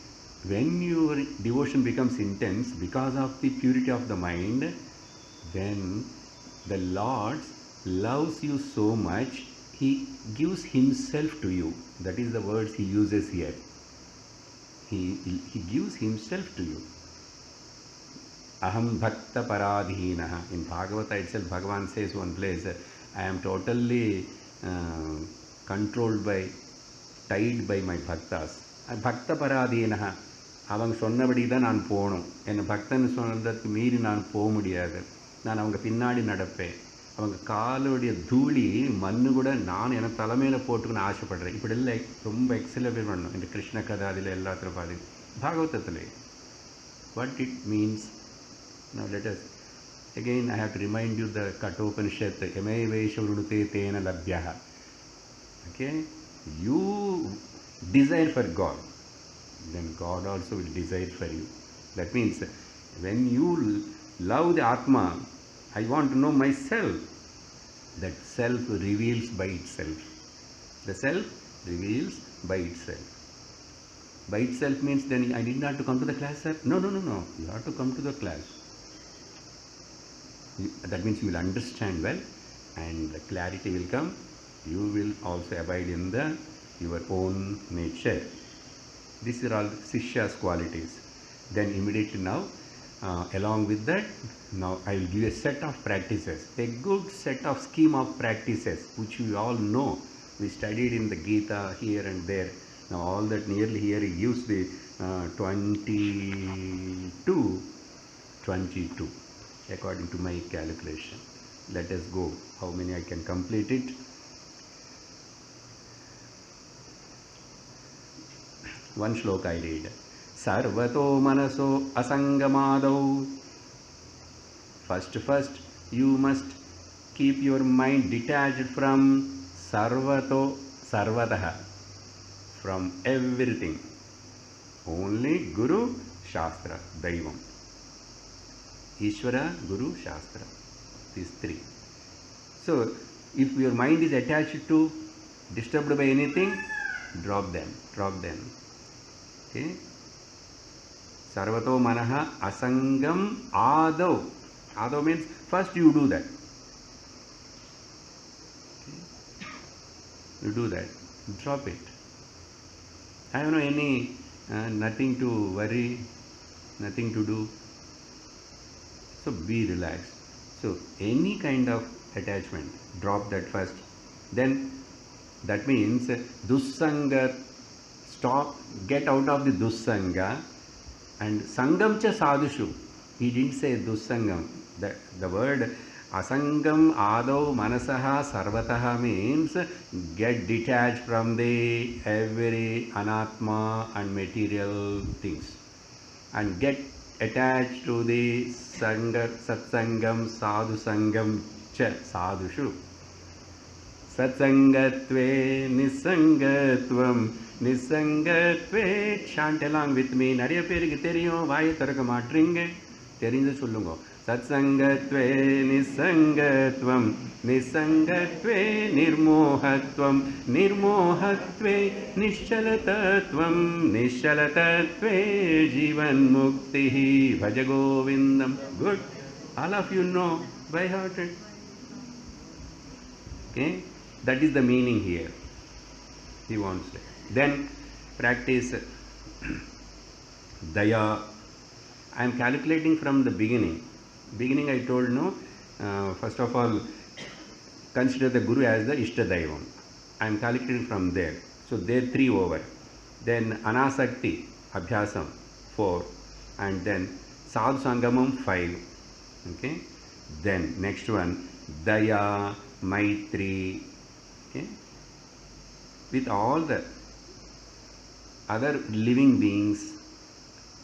when your devotion becomes intense, because of the purity of the mind, then the Lord's loves you so much, he gives himself to you. That is the words he uses here. He gives himself to you. Aham bhakta paradhinaha. In Bhagavata itself, Bhagavan says one place, I am totally controlled by, tied by my bhaktas. Bhakta paradhinaha. அவங்க சொன்னபடி தான் நான் போகணும். என்னை பக்தன்னு சொன்னதுக்கு மீறி நான் போக முடியாது. நான் அவங்க பின்னாடி நடப்பேன். அவங்க காலுடைய தூளி மண்ணு கூட நான் என தலைமையில் போட்டுக்கணும்னு ஆசைப்படுறேன். இப்படி இல்லை, ரொம்ப எக்ஸலபேட் பண்ணணும். இந்த கிருஷ்ண கதை அதில் எல்லாத்திலும் பாதி பாகவதத்தில் what it means. Now let us again, I have to remind you the Kathopanishad, Yame Vaisha Vrunute Tena Labhyaha. Okay, you desire for God, then God also will desire for you. That means when you love the Atma, I want to know myself. That self reveals by itself. The self reveals by itself. By itself means then I need not to come to the class, sir. No. You have to come to the class. That means you will understand well, and the clarity will come. You will also abide in your own nature. These are all Sishya's qualities. Then immediately now, along with that, now I will give a set of practices, a good set of scheme of practices, which we all know. We studied in the Gita here and there. Now all that nearly here he gives the 22. According to my calculation. Let us go. How many I can complete it? One shloka I read. Sarvato manaso asangamadau. First, you must keep your mind detached from sarvataha, from everything. Only Guru, Shastra, Daivam. Ishvara, Guru, Shastra. These three. So, if your mind is attached to, disturbed by anything, drop them. Okay? Sarvato manaha asangam adau. Adau means first you do that. Okay? You do that. Drop it. I have no any, nothing to worry, nothing to do. So be relaxed. So any kind of attachment, drop that first. Then that means dussanga, stop, get out of the dussanga, and sangam cha sadhushu. He didn't say dussangam. The word asangam adau manasaha sarvataha means get detached from the every anatma and material things, and get attached to the satsangam, sadhu sangam cha, sadhushu. Satsangatve nisangatve, chant along with me. Nariya perukku theriyum, vaai tharaka maatreenga, therinja sollunga. Satsangatve nisangatve nirmohatvam nischalatatve jivan muktihi bhaja govindam. Good. All of you know by heart. Okay, that is the meaning here. He wants it. Then practice daya. I am calculating from the beginning. I told no. First of all, consider the Guru as the Ishta Daivam. I am calculating from there. So there 3 over. Then Anasakti, Abhyasam 4. And then Sadhu Sangamam 5. Okay. Then next one, Daya, Maitri. Okay. With all the other living beings,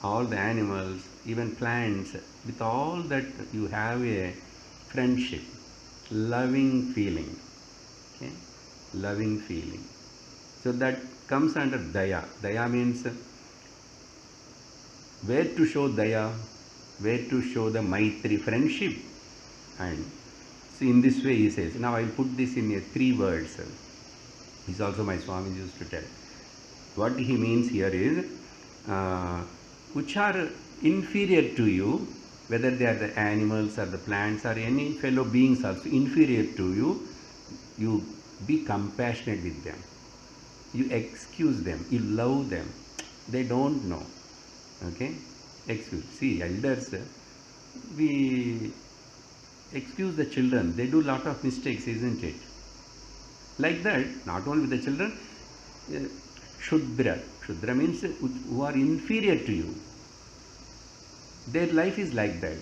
all the animals, even plants, with all that you have a friendship, loving feeling. Okay? Loving feeling. So that comes under daya. Daya means where to show daya, where to show the maitri, friendship. And see, in this way he says, now I will put this in 3 words. This also my Swami used to tell. What he means here is, which are inferior to you, whether they are the animals or the plants or any fellow beings also inferior to you, you be compassionate with them. You excuse them, you love them. They don't know. Okay? Excuse. See, elders, we excuse the children. They do lot of mistakes, isn't it? Like that, not only with the children, Shudra. Shudra means who are inferior to you. Their life is like that.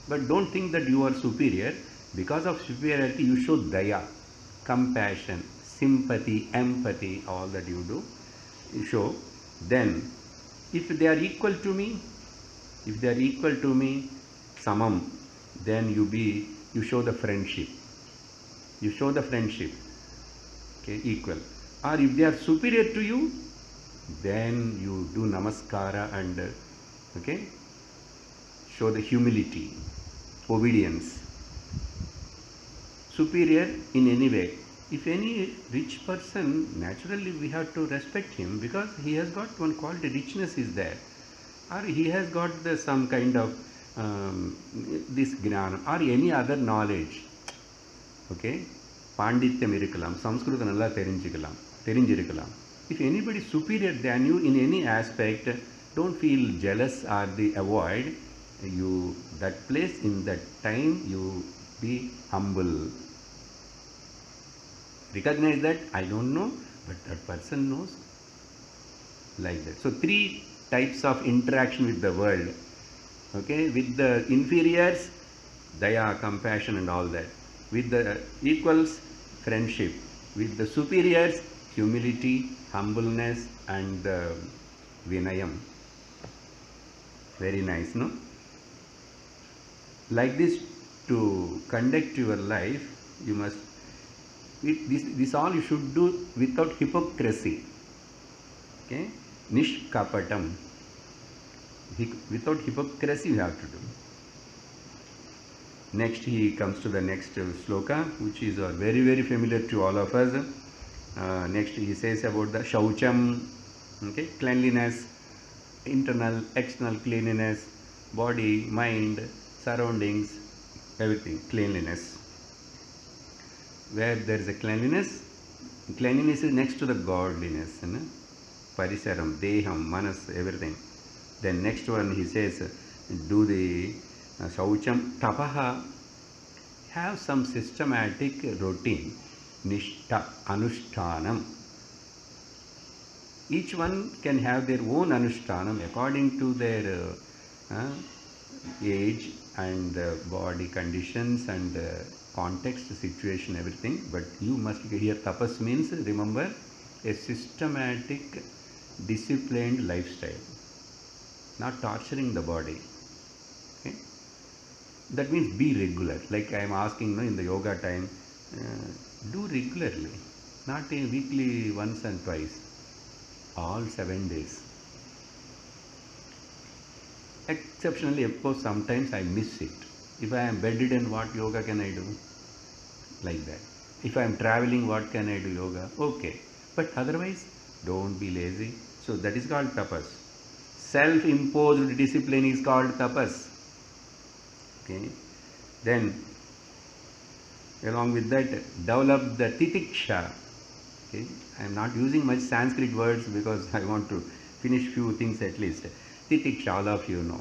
But don't think that you are superior. Because of superiority, you show daya, compassion, sympathy, empathy, all that you do, you show. Then, if they are equal to me, samam, then you show the friendship. You show the friendship, okay, equal. Or if they are superior to you, then you do namaskara and, okay, show the humility, obedience. Superior in any way. If any rich person, naturally we have to respect him because he has got one quality, richness is there. Or he has got some kind of this gnana or any other knowledge. Okay? Pandityam irikalam, Sanskritam nalla therinjirikalam. If anybody is superior than you in any aspect, don't feel jealous or avoid. You, that place, in that time, you be humble. Recognize that I don't know, but that person knows. Like that. So 3 types of interaction with the world. Okay, with the inferiors, daya, compassion and all that. With the equals, friendship. With the superiors, humility, humbleness and vinayam. Very nice, no? Like this, to conduct your life, you must, this all you should do without hypocrisy. Okay? Nishkapatam. Without hypocrisy you have to do. Next he comes to the next sloka, which is very, very familiar to all of us. Next he says about the shaucham, okay, cleanliness, internal, external cleanliness, body, mind, surroundings, everything, cleanliness. Where there is a cleanliness is next to the godliness. Parisaram, deham, manas, everything. Then next one he says, do the shaucham, tapaha, have some systematic routine, nishta, anushtanam. Each one can have their own anushtanam according to their age and body conditions and context, situation, everything. But you must hear tapas means, remember, a systematic, disciplined lifestyle, not torturing the body. Okay? That means be regular. Like I am asking in the yoga time, do regularly, not a weekly once and twice, all 7 days. Exceptionally, of course, sometimes I miss it. If I am bedridden, what yoga can I do? Like that. If I am traveling, what can I do yoga? Okay. But otherwise, don't be lazy. So that is called tapas. Self-imposed discipline is called tapas. Okay. Then, along with that, develop the titiksha. Okay. I am not using much Sanskrit words because I want to finish few things at least. Titiksha, all of you know.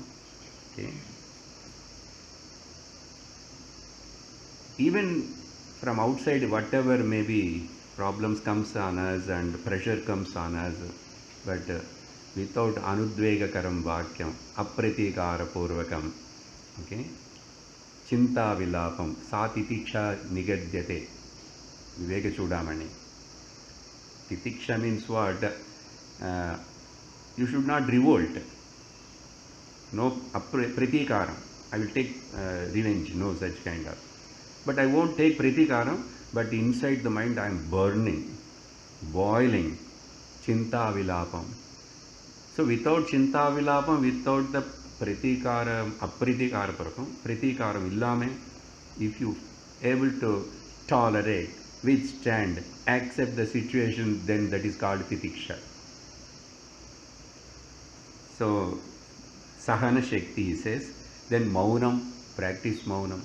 Okay. Even from outside, whatever maybe problems comes on us and pressure comes on us, but without anudvegakaram vakyam, apratikara purvakam, okay, chinta vilapam, sa titiksha nigadyate, Viveka Chudamani. Titiksha means what? You should not revolt. No pratikaram. I will take revenge, no such kind of. But I won't take pratikaram, but inside the mind I am burning, boiling. Chinta vilapam. So without chinta vilapam, without the pratikaram, apratikara parakam, pratikaram illame, if you able to tolerate, withstand, accept the situation, then that is called titiksha. So Sahana Shakti, he says, Then maunam, practice maunam.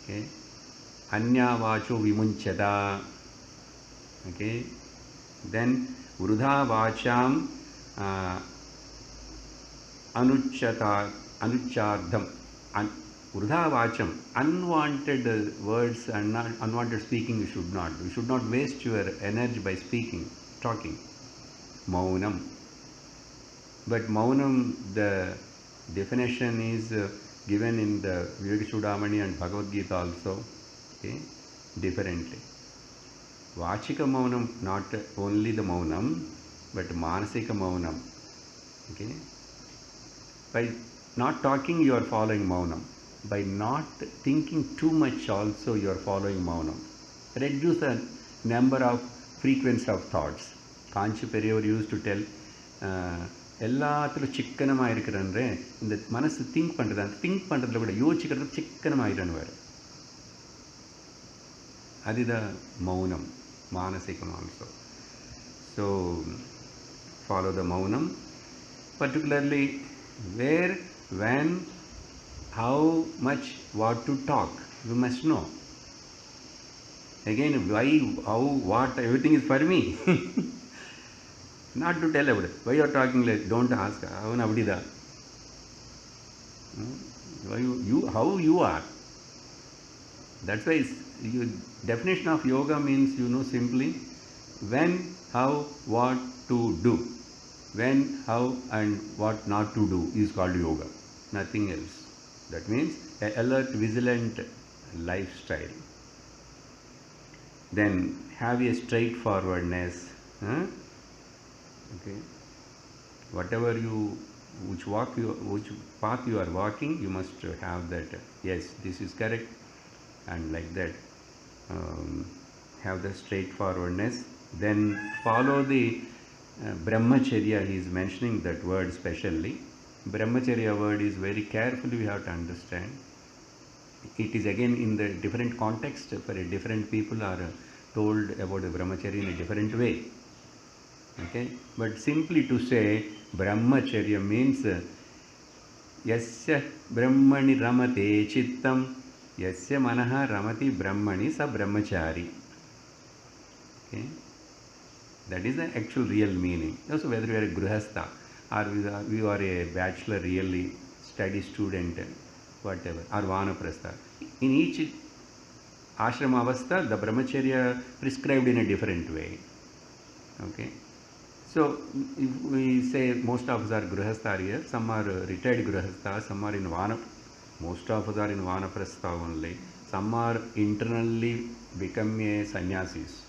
Okay. Anya vacho vimunchata. Okay. Then vrudha vacham anuchardham. Vrudha vacham, unwanted words and unwanted speaking you should not. You should not waste your energy by speaking, talking. Maunam. But maunam, the definition is given in the Vivekachudamani and Bhagavad Gita also, okay, differently. Vachika maunam, not only the maunam, but manasika maunam. Okay. By not talking, you are following maunam. By not thinking too much also, you are following maunam. Reduce the number of frequency of thoughts. Kanchi Periyar used to tell, எல்லாத்திலும் சிக்கனமாக இருக்கிறன்ற இந்த மனசு think பண்ணுறது, அந்த think பண்ணுறதுல கூட யோசிக்கிறது சிக்கனமாயிரன்னு வேறு. அதுதான் மௌனம், மானசிகம் also. So follow the maunam, particularly where, when, how much, what to talk, you must know. Again, why, how, what, everything is for me. Not to tell about it. Why you are talking like, don't ask. How you are. That's why definition of yoga means, simply when, how, what to do. When, how and what not to do is called yoga. Nothing else. That means an alert, vigilant lifestyle. Then have a straightforwardness. Okay. Whatever which path you are walking, you must have that. Yes, this is correct, and like that. Have the straightforwardness. Then follow the brahmacharya. He is mentioning that word specially. Brahmacharya word is very carefully we have to understand. It is again in the different context for different people are told about the brahmacharya in a different way. Okay, but simply to say brahmacharya means yasya brahmani ramate chittam yasya manaha ramati brahmani sa brahmachari. Okay, that is the actual real meaning. Also, whether you are a grihastha or you are a bachelor, really study student, whatever, or vanaprastha, in each ashrama avastha, the brahmacharya prescribed in a different way. Okay. So, if we say most of us are grihastha here, some are retired grihastha, some are in most of us are in vanaprastha only, some are internally become a sannyasis.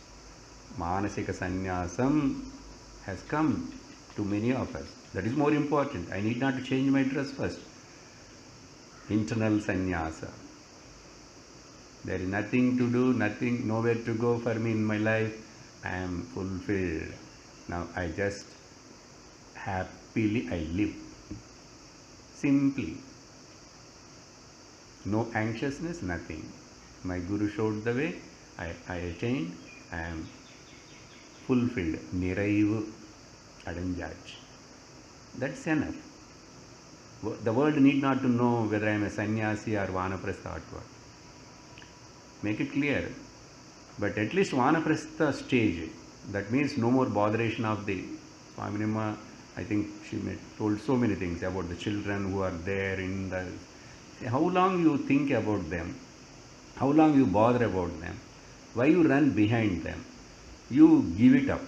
Manasika sannyasam has come to many of us. That is more important. I need not to change my dress first. Internal sannyasa. There is nothing to do, nothing, nowhere to go for me in my life. I am fulfilled. Now I just happily I live. Simply. No anxiousness, nothing. My Guru showed the way. I attained. I am fulfilled. Niraivu adanjach. That's enough. The world need not to know whether I am a sannyasi or vanaprastha or what. Make it clear. But at least vanaprastha stage, that means no more botheration of the Swaminima. I think she told so many things about the children who are there in the... How long you think about them? How long you bother about them? Why you run behind them? You give it up.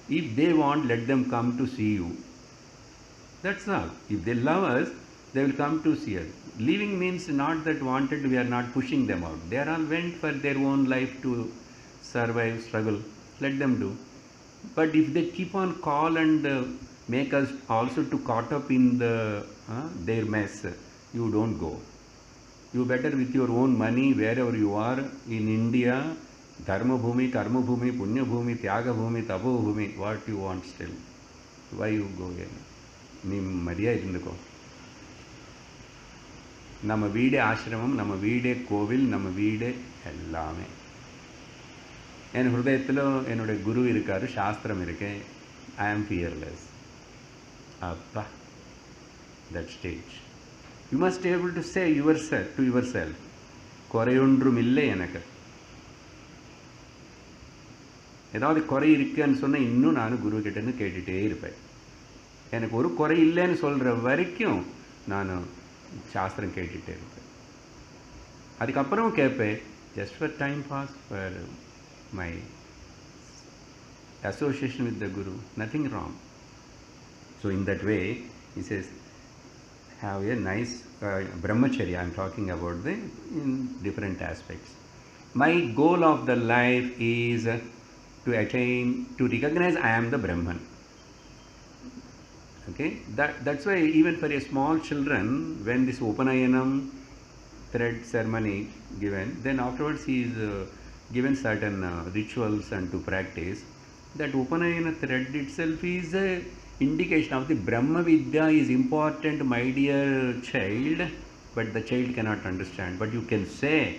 If they want, let them come to see you. That's all. If they love us, they will come to see us. Leaving means not that wanted, we are not pushing them out. They are all went for their own life to survive, struggle. Let them do. But if they keep on call and make us also to caught up in their mess, you don't go. You better with your own money, wherever you are, in India, Dharma Bhumi, Karma Bhumi, Punya Bhumi, Tyaga Bhumi, Tapo Bhumi, what you want still. Why you go here? நிம்மதியா இருந்துக்கோ. நம்ம வீடே ஆசிரமம், நம்ம வீடே கோவில், நம்ம வீடே எல்லாமே. என் ஹிருதயத்தில் என்னுடைய குரு இருக்காரு, சாஸ்திரம் இருக்கு. I am fearless. அப்பா, that stage. You must be able to say yourself to yourself, குறையொன்றுமில்லை எனக்கு. ஏதாவது குறை இருக்குன்னு சொன்னால் இன்னும் நான் குரு கிட்டேருந்து கேட்டுகிட்டே இருப்பேன். எனக்கு ஒரு குறை இல்லைன்னு சொல்கிற வரைக்கும் நான் சாஸ்திரம் கேட்டுகிட்டே இருப்பேன். அதுக்கப்புறம் கேட்பேன், just for time pass, for my association with the Guru, nothing wrong. So in that way, he says, have a nice brahmacharya. I am talking about the in different aspects. My goal of the life is to attain, to recognize I am the Brahman. Okay, that's why even for a small children, when this Upanayanam thread ceremony given, then afterwards he is given certain rituals and to practice. That Upanayana thread itself is a indication of the Brahma Vidya is important, my dear child, but the child cannot understand. But you can say,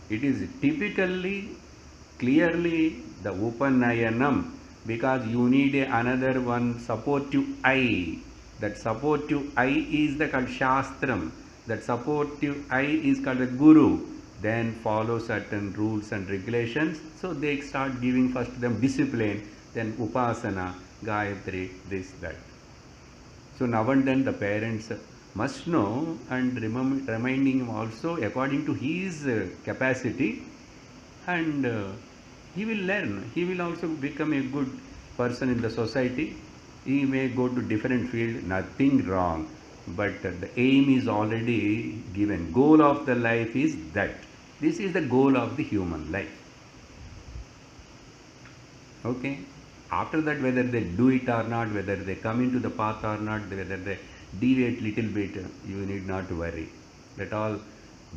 it is typically, clearly the Upanayanam, because you need another one supportive eye. That supportive eye is the called Shastram. That supportive eye is called the Guru. Then follow certain rules and regulations. So they start giving first them discipline, then Upasana, Gayatri, this, that. So now and then the parents must know and reminding him also according to his capacity, and he will learn. He will also become a good person in the society. He may go to different field, nothing wrong. But the aim is already given. Goal of the life is that. This is the goal of the human life. Okay. After that, whether they do it or not, whether they come into the path or not, whether they deviate little bit, you need not to worry. That all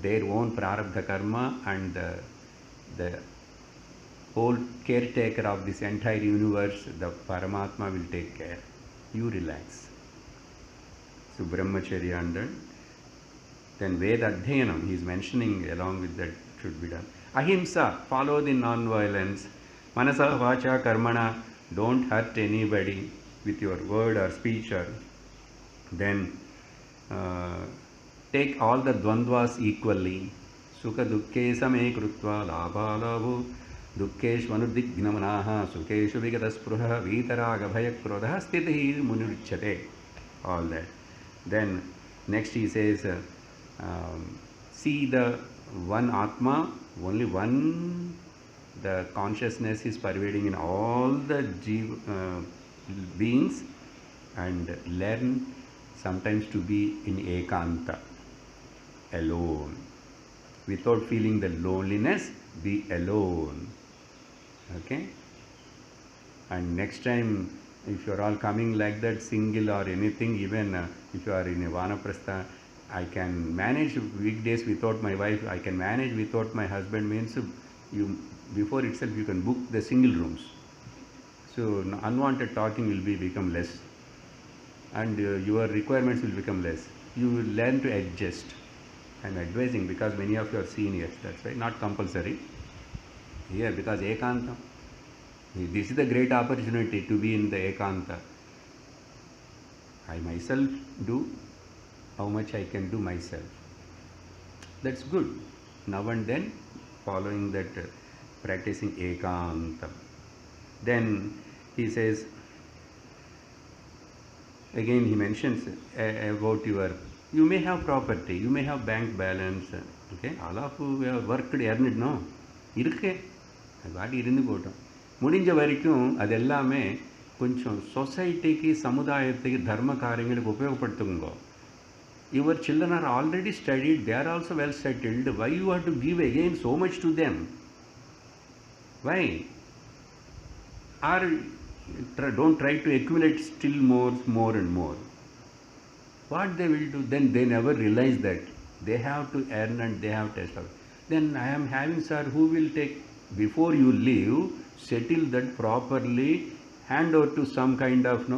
their own prarabdha karma, and the whole caretaker of this entire universe, the Paramatma, will take care. You relax. So Brahmacharya, and then Veda Adhyanam, he is mentioning along with that should be done. Ahimsa, follow the non-violence. Manasa, Vacha, Karmana, don't hurt anybody with your word or speech. Or then take all the dvandvas equally. Sukha dukkhe same krutva labha labho dukkeshu anudignamanaha sukeshu vigataspruha vitaraga bhayakrodha stitihi munurichyate. All that. Then next he says, see the one Atma, only one, the consciousness is pervading in all the beings, and learn sometimes to be in ekanta, alone. Without feeling the loneliness, be alone. Okay? And next time, if you are all coming like that, single or anything, even if you are in a Vanaprastha, I can manage weekdays without my wife, I can manage without my husband, means you before itself you can book the single rooms. So unwanted talking will become less, and your requirements will become less. You will learn to adjust. I am advising because many of you are seniors, that's why, not compulsory here, because ekanta. This is the great opportunity to be in the ekanta. I myself do how much I can do myself. That's good. Now and then following that, practicing ekanta. Then he says, again he mentions about you may have property, you may have bank balance. Okay, all of you have worked, earned, no? இருக்கு, அது வாட்டி இருந்து போட்டோம். முடிஞ்ச வரைக்கும் அது எல்லாமே கொஞ்சம் சொசைட்டிக்கு, சமுதாயத்துக்கு, தர்ம காரியங்களுக்கு உபயோகப்படுத்துங்க. Your children are already studied, they are also well settled. Why you have to give again so much to them? Why? Or don't try to accumulate still more and more. What they will do, then they never realize that they have to earn and they have to establish. Then I am having, sir, who will take, before you leave, settle that properly, hand over to some kind of,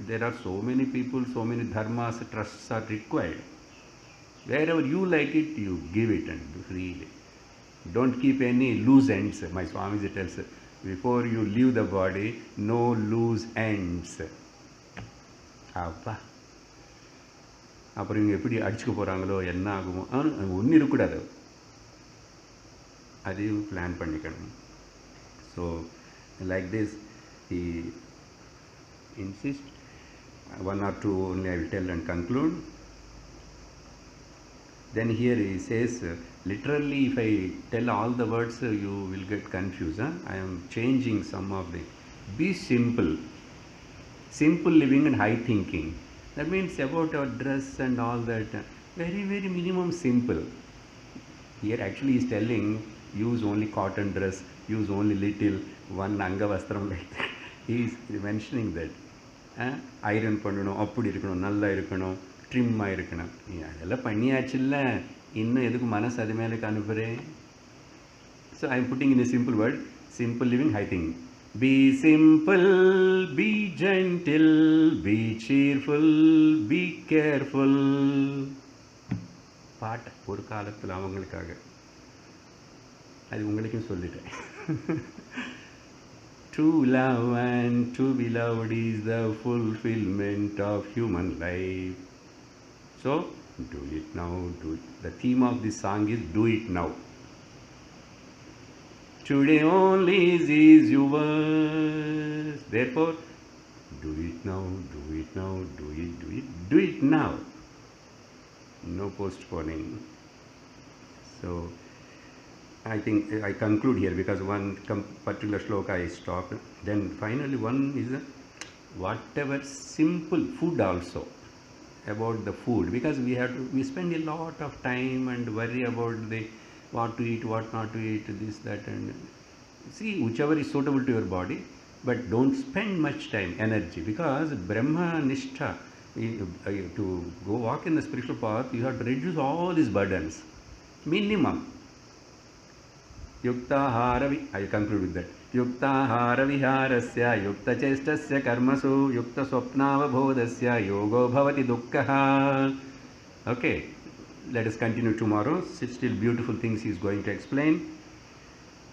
there are so many people, so many dharmas, trusts are required. Wherever you like it, you give it and freely. Don't keep any loose ends. My Swamiji tells, before you leave the body, no loose ends. Appa. அப்புறம் இவங்க எப்படி அடிச்சுக்க போகிறாங்களோ என்ன ஆகுமோ ஒன்றும் இருக்கக்கூடாது, அதையும் பிளான் பண்ணிக்கணும். So like this he insists. One or two only I will tell and conclude. Then here he says, literally if I tell all the words you will get confused. I am changing some of the. Be simple. Simple living and high thinking. That means about our dress and all that. Very, very minimum simple. Here actually he is telling, use only cotton dress, use only little, one angavastram like that. He is mentioning that. Iron பண்ணணும், அப்படி இருக்கணும், நல்லா இருக்கணும், ட்ரிம்மாக இருக்கணும். அதெல்லாம் பண்ணியாச்சுல்ல, இன்னும் எதுக்கு மனசு அது மேலே அனுப்புகிறேன்? So I am putting in a simple word, simple living, high திங். Be simple, be gentle, be cheerful, be careful. பாட்டு ஒரு காலத்தில் அவங்களுக்காக, அது உங்களுக்கும் சொல்லிட்டேன். True love and to be loved is the fulfillment of human life. So, do it now. Do it. The theme of this song is do it now. Today only is yours. Therefore, do it now, do it now, do it now. No postponing. So, I think I conclude here because one particular shloka I stopped. Then finally one is whatever simple food also, about the food, because we spend a lot of time and worry about the what to eat, what not to eat, this, that, and see whichever is suitable to your body, but don't spend much time, energy, because Brahma Nishtha, to go walk in the spiritual path, you have to reduce all these burdens, minimum. I conclude with that. Yuktahara viharasya, yukta chestasya karmasu, yukta swapnavabodhasya, yogo bhavati dukkha. Okay, let us continue tomorrow. Still beautiful things he is going to explain.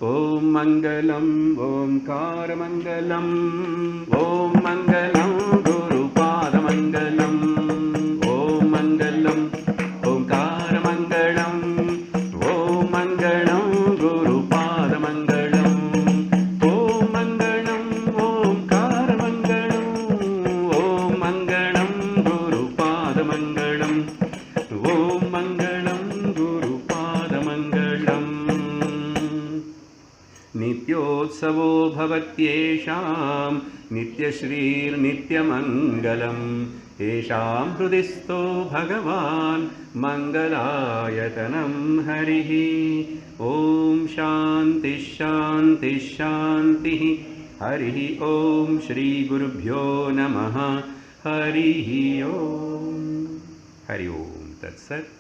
Om Mangalam, Om Kara Mangalam, Om Mangalam, Guru Pada Mangalam, Om Mangalam, Om Kara Mangalam, Om Mangalam. नित्योत्सवो भवत्येषां नित्यश्रीर्नित्यमङ्गलम् येषां हृदिस्थो भगवान् मङ्गलायतनं हरिः. ॐ शान्ति शान्ति शान्तिः. हरिः ॐ श्रीगुरुभ्यो नमः. हरिः ॐ. हरि ओम तत्सत्.